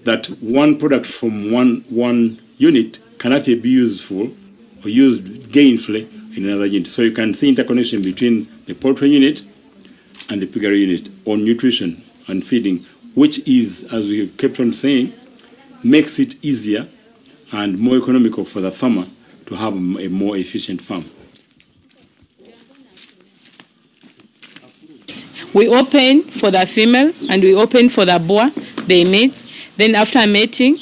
That one product from one unit can actually be useful or used gainfully in another unit. So you can see interconnection between the poultry unit and the piggery unit on nutrition and feeding, which is, as we have kept on saying, makes it easier and more economical for the farmer to have a more efficient farm. We open for the female and we open for the boer, they mate. Then after mating,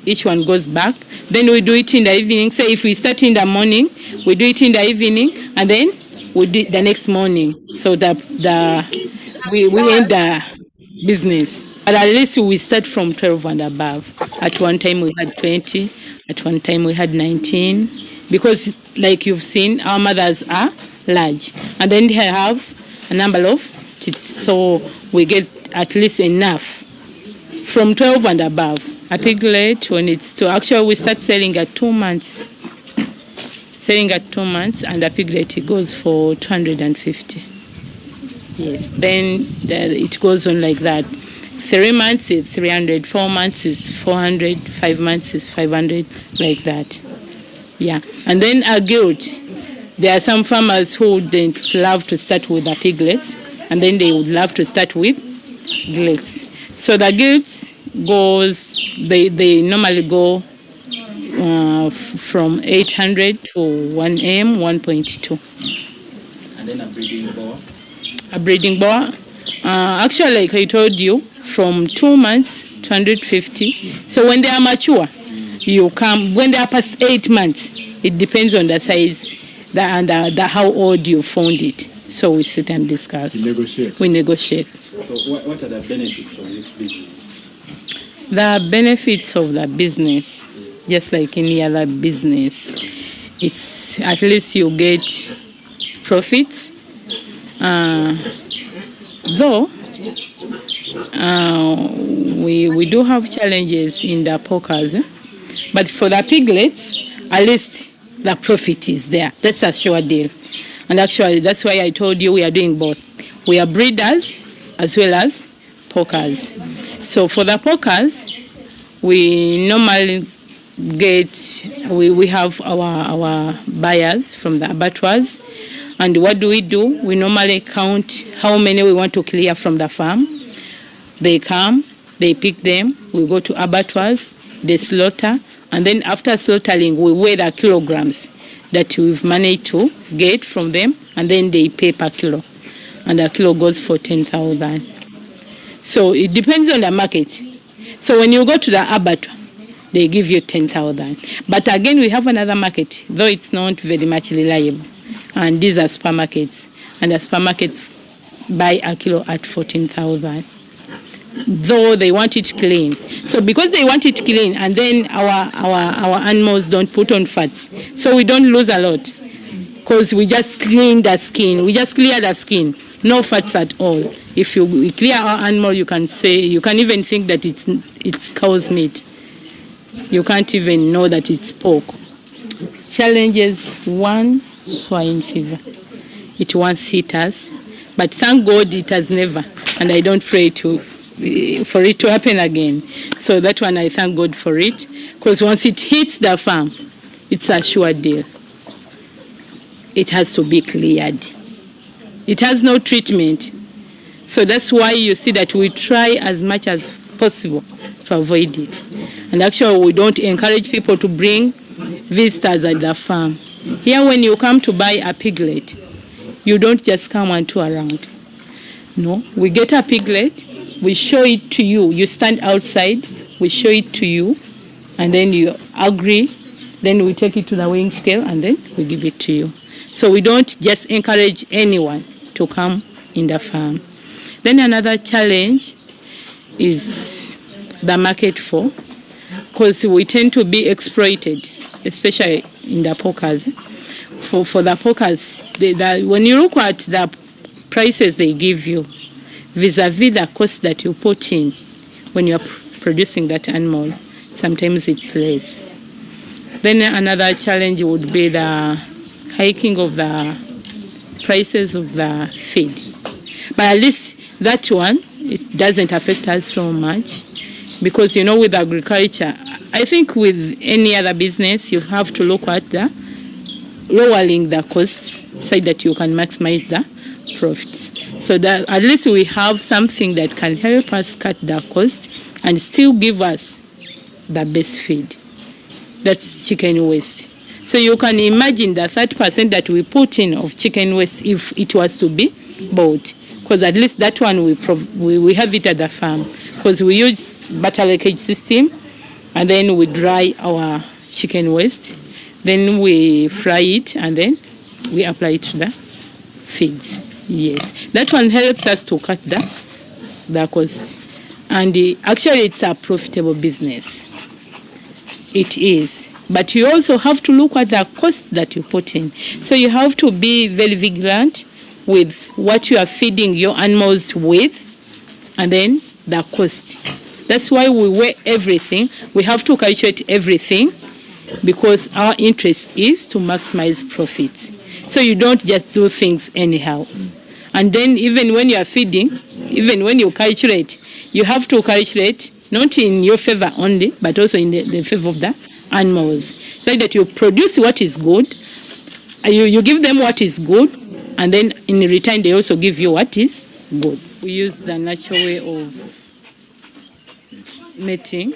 each one goes back. Then we do it in the evening. Say if we start in the morning, we do it in the evening, and then we do it the next morning. So that we end the business. But at least we start from 12 and above. At one time we had 20, at one time we had 19. Because like you've seen, our mothers are large. And then they have a number of teeth. So we get at least enough. From 12 and above. A piglet, when it's 2, actually we start selling at 2 months. Selling at 2 months, and a piglet it goes for 250. Yes, then it goes on like that. 3 months is 300, 4 months is 400, 5 months is 500, like that. Yeah, and then a gilt. There are some farmers who would love to start with the piglets, and then they would love to start with gilts. So the gilts goes, they normally go from 800 to 1M, 1.2. And then a breeding boar? A breeding boar, actually, like I told you, from 2 months, 250. So when they are mature, you come, when they are past 8 months, it depends on the size and how old you found it. So we sit and discuss. You negotiate. We negotiate. So what are the benefits of this business? The benefits of the business, just like any other business, it's at least you get profits. Though we do have challenges in the porkers, but for the piglets, at least the profit is there. That's a sure deal. And actually, that's why I told you we are doing both. We are breeders as well as porkers. So for the porkers, we normally we have our buyers from the abattoirs, and what do? We normally count how many we want to clear from the farm. They come, they pick them, we go to abattoirs, they slaughter, and then after slaughtering, we weigh the kilograms that we've managed to get from them, and then they pay per kilo, and a kilo goes for 10,000. So it depends on the market. So when you go to the abattoir, they give you 10,000. But again, we have another market, though it's not very much reliable, and these are supermarkets, and the supermarkets buy a kilo at 14,000. Though they want it clean. So because they want it clean, and then our animals don't put on fats, so we don't lose a lot, because we just clean the skin. We just clear the skin, no fats at all. If you clear our animal, you can even think that it's cow's meat. You can't even know that it's pork. Challenges: 1, swine fever. It once hit us, but thank God it has never, and I don't pray for it to happen again. So that one, I thank God for it, because once it hits the farm, it's a sure deal. It has to be cleared. It has no treatment. So that's why you see that we try as much as possible to avoid it. And actually, we don't encourage people to bring visitors at the farm. Here, when you come to buy a piglet, you don't just come and tour around. No, we get a piglet, we show it to you. You stand outside, we show it to you, and then you agree. Then we take it to the weighing scale, and then we give it to you. So we don't just encourage anyone to come in the farm. Then another challenge is the market because we tend to be exploited, especially in the porkers. For the porkers, when you look at the prices they give you, vis-a-vis the cost that you put in when you are producing that animal, sometimes it's less. Then another challenge would be the hiking of the prices of the feed. But at least that one, it doesn't affect us so much, because, you know, with agriculture, I think with any other business, you have to look at the lowering the costs so that you can maximize the profits. So that at least we have something that can help us cut the cost and still give us the best feed. That's chicken waste. So you can imagine the 30% that we put in of chicken waste if it was to be bought, because at least that one we have it at the farm, because we use butter leakage system, and then we dry our chicken waste, then we fry it, and then we apply it to the feeds. Yes, that one helps us to cut the cost, and actually it's a profitable business. It is. But you also have to look at the costs that you put in. So you have to be very vigilant with what you are feeding your animals with, and then the cost. That's why we weigh everything. We have to calculate everything, because our interest is to maximize profits. So you don't just do things anyhow. And then even when you are feeding, even when you calculate, you have to calculate not in your favor only, but also in the favor of the animals, so that you produce what is good, you give them what is good, and then in return they also give you what is good. We use the natural way of mating.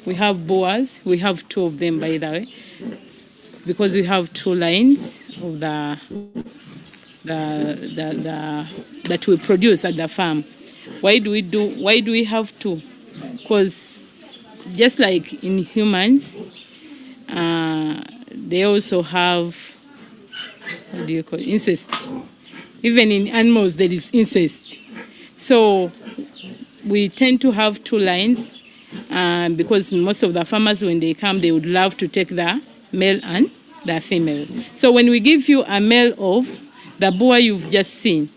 We have boas. We have 2 of them, by the way, because we have 2 lines of that we produce at the farm. Why do we have 2? Because just like in humans, they also have, what do you call it, incest. Even in animals, there is incest. So we tend to have 2 lines, because most of the farmers, when they come, they would love to take the male and the female. So when we give you a male of the boa you've just seen,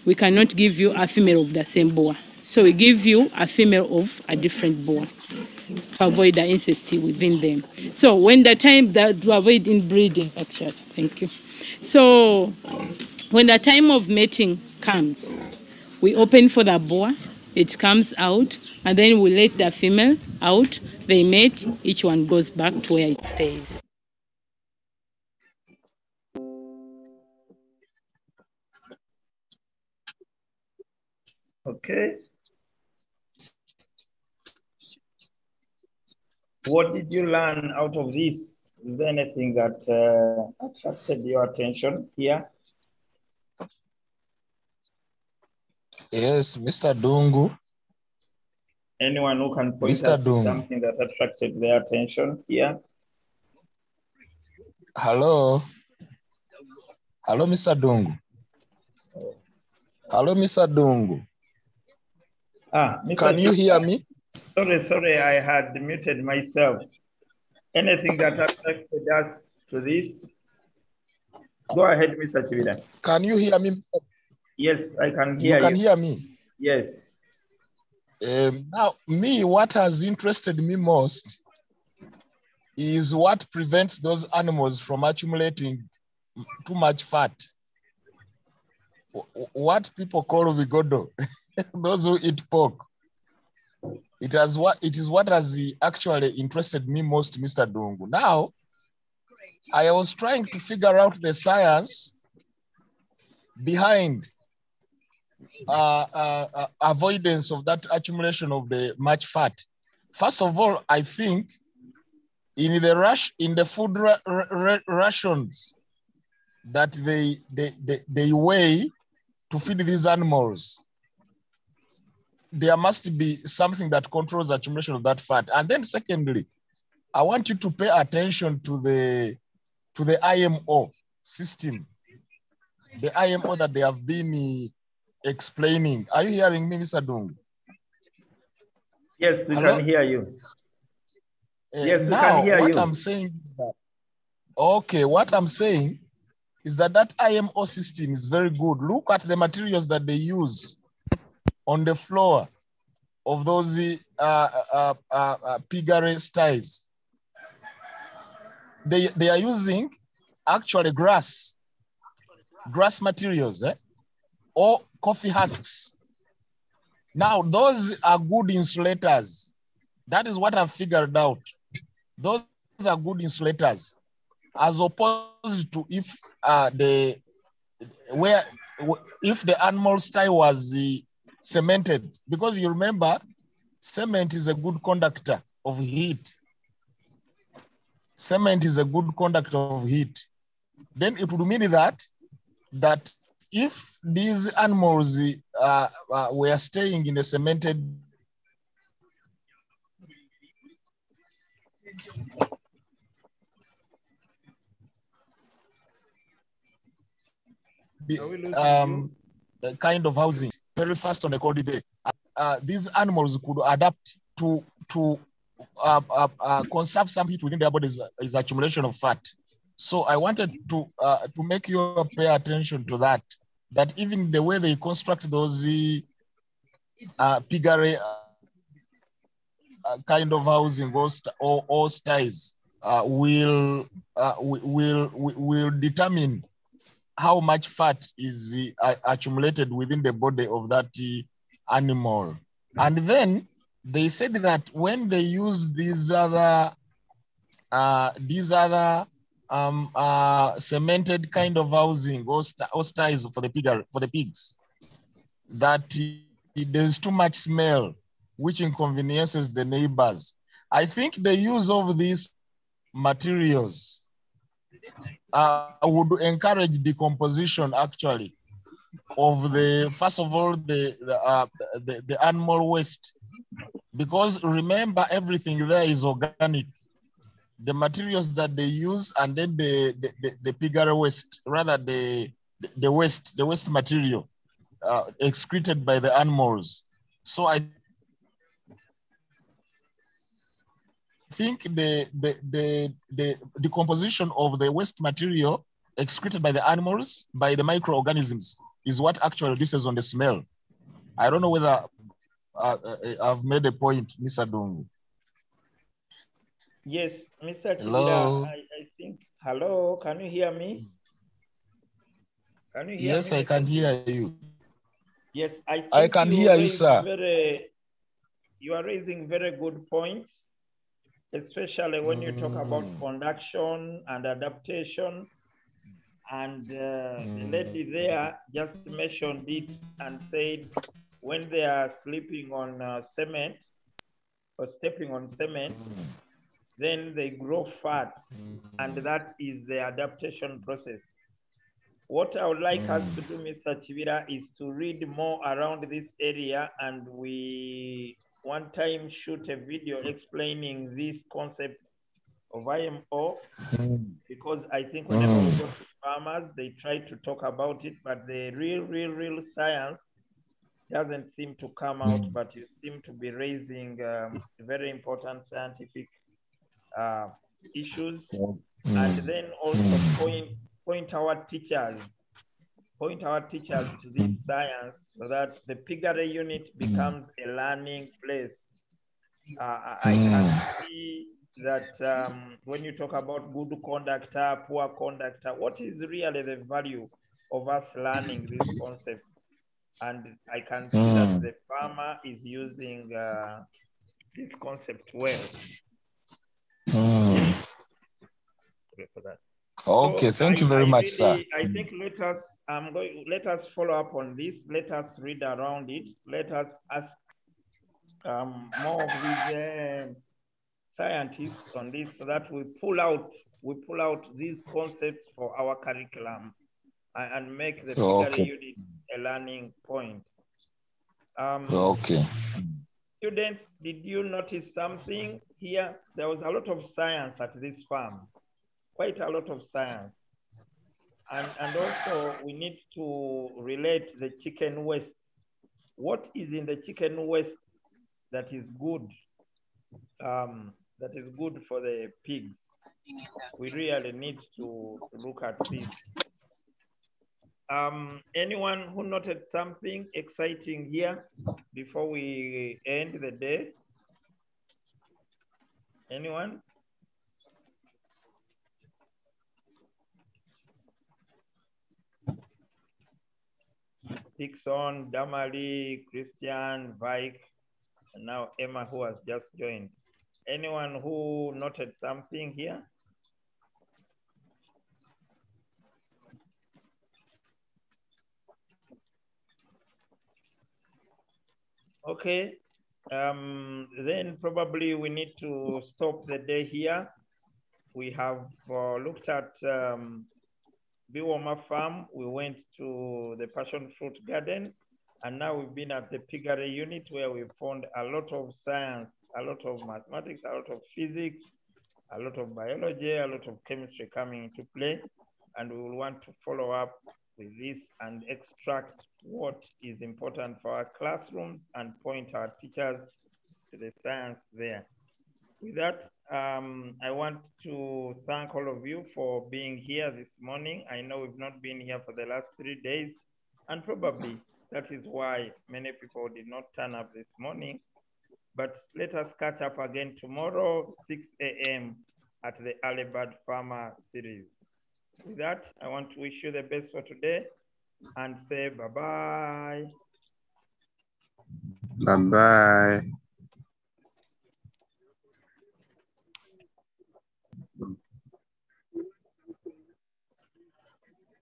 we cannot give you a female of the same boa. So we give you a female of a different boa to avoid the incest within them. So when the time that to avoid inbreeding, actually, thank you. So when the time of mating comes, we open for the boa, It comes out, and then we let the female out. They mate. Each one goes back to where it stays. Okay. What did you learn out of this? Is there anything that attracted your attention here? Yes, Mr. Dungu. Anyone who can point Mr. us to Dungu. something that attracted their attention here? Hello. Hello, Mr. Dungu. Hello, Mr. Dungu. Mr. Can you hear me? Sorry, I had muted myself. Anything that attracted us to this? Go ahead, Mr. Chivida. Can you hear me, Mr. Yes, I can hear you. You can hear me? Yes. Now, what has interested me most is what prevents those animals from accumulating too much fat. What people call vigodo, those who eat pork. It is what has actually interested me most, Mr. Dungu. Now, I was trying to figure out the science behind avoidance of that accumulation of the much fat. First of all, I think in the food rations that they weigh to feed these animals, there must be something that controls accumulation of that fat. And then secondly, I want you to pay attention to the IMO system, the IMO that they have been explaining. Are you hearing me, Mr. Dung? Yes, we can hear you. Yes, we can hear you. What I'm saying is that, okay, what I'm saying is that IMO system is very good. Look at the materials that they use on the floor of those piggery styles. They are using actually grass materials, or coffee husks. Now, those are good insulators. That is what I've figured out. Those are good insulators, as opposed to if the animal style was cemented, because you remember, cement is a good conductor of heat. Cement is a good conductor of heat. Then it would mean that if these animals were staying in a cemented kind of housing very fast on a cold day, these animals could adapt to conserve some heat within their bodies is accumulation of fat. So I wanted to make you pay attention to that even the way they construct those piggery kind of housing or styles will determine how much fat is accumulated within the body of that animal. And then they said that when they use these other cemented kind of housing or styles for the pigs, that there's too much smell, which inconveniences the neighbors. I think the use of these materials would encourage decomposition actually of first of all the animal waste, because remember, everything there is organic. The materials that they use, and then the piggery waste, rather the waste material excreted by the animals. So I think the decomposition of the waste material excreted by the animals, by the microorganisms, is what actually reduces on the smell. I don't know whether I've made a point, Mr. Dungu. Yes, Mr. Hello. Chivida, I think. Hello, can you hear me? Can you hear yes, me? I can hear you. Yes, I think I can hear you, sir. You are raising very good points, especially when you talk about conduction and adaptation. And the lady there just mentioned it and said when they are sleeping on cement or stepping on cement, then they grow fat, and that is the adaptation process. What I would like us to do, Mr. Chivira, is to read more around this area, and we one time shoot a video explaining this concept of IMO, because I think whenever we go to farmers, they try to talk about it, but the real science doesn't seem to come out, but you seem to be raising very important scientific issues, and then also point our teachers to this science so that the piggery unit becomes a learning place. I can see that when you talk about good conductor, poor conductor, what is really the value of us learning these concepts? And I can see that the farmer is using this concept well. For that. Okay, so thank you very much, sir. I think let us follow up on this. Let us read around it. Let us ask more of these scientists on this, so that we pull out these concepts for our curriculum and make the piggery unit a learning point. Okay. Students, did you notice something here? There was a lot of science at this farm, quite a lot of science. And also we need to relate the chicken waste. What is in the chicken waste that is good? That is good for the pigs. We really need to look at this. Anyone who noted something exciting here before we end the day? Anyone? Dixon, Damali, Christian, Vike, and now Emma, who has just joined. Anyone who noted something here? Okay, then probably we need to stop the day here. We have looked at Biwoma Farm. We went to the passion fruit garden, and now we've been at the piggery unit, where we found a lot of science, a lot of mathematics, a lot of physics, a lot of biology, a lot of chemistry coming into play. And we will want to follow up with this and extract what is important for our classrooms and point our teachers to the science there. With that, I want to thank all of you for being here this morning. I know we've not been here for the last 3 days, and probably that is why many people did not turn up this morning. But let us catch up again tomorrow, 6 a.m. at the Early Bird Farmer series. With that, I want to wish you the best for today and say bye-bye. Bye-bye.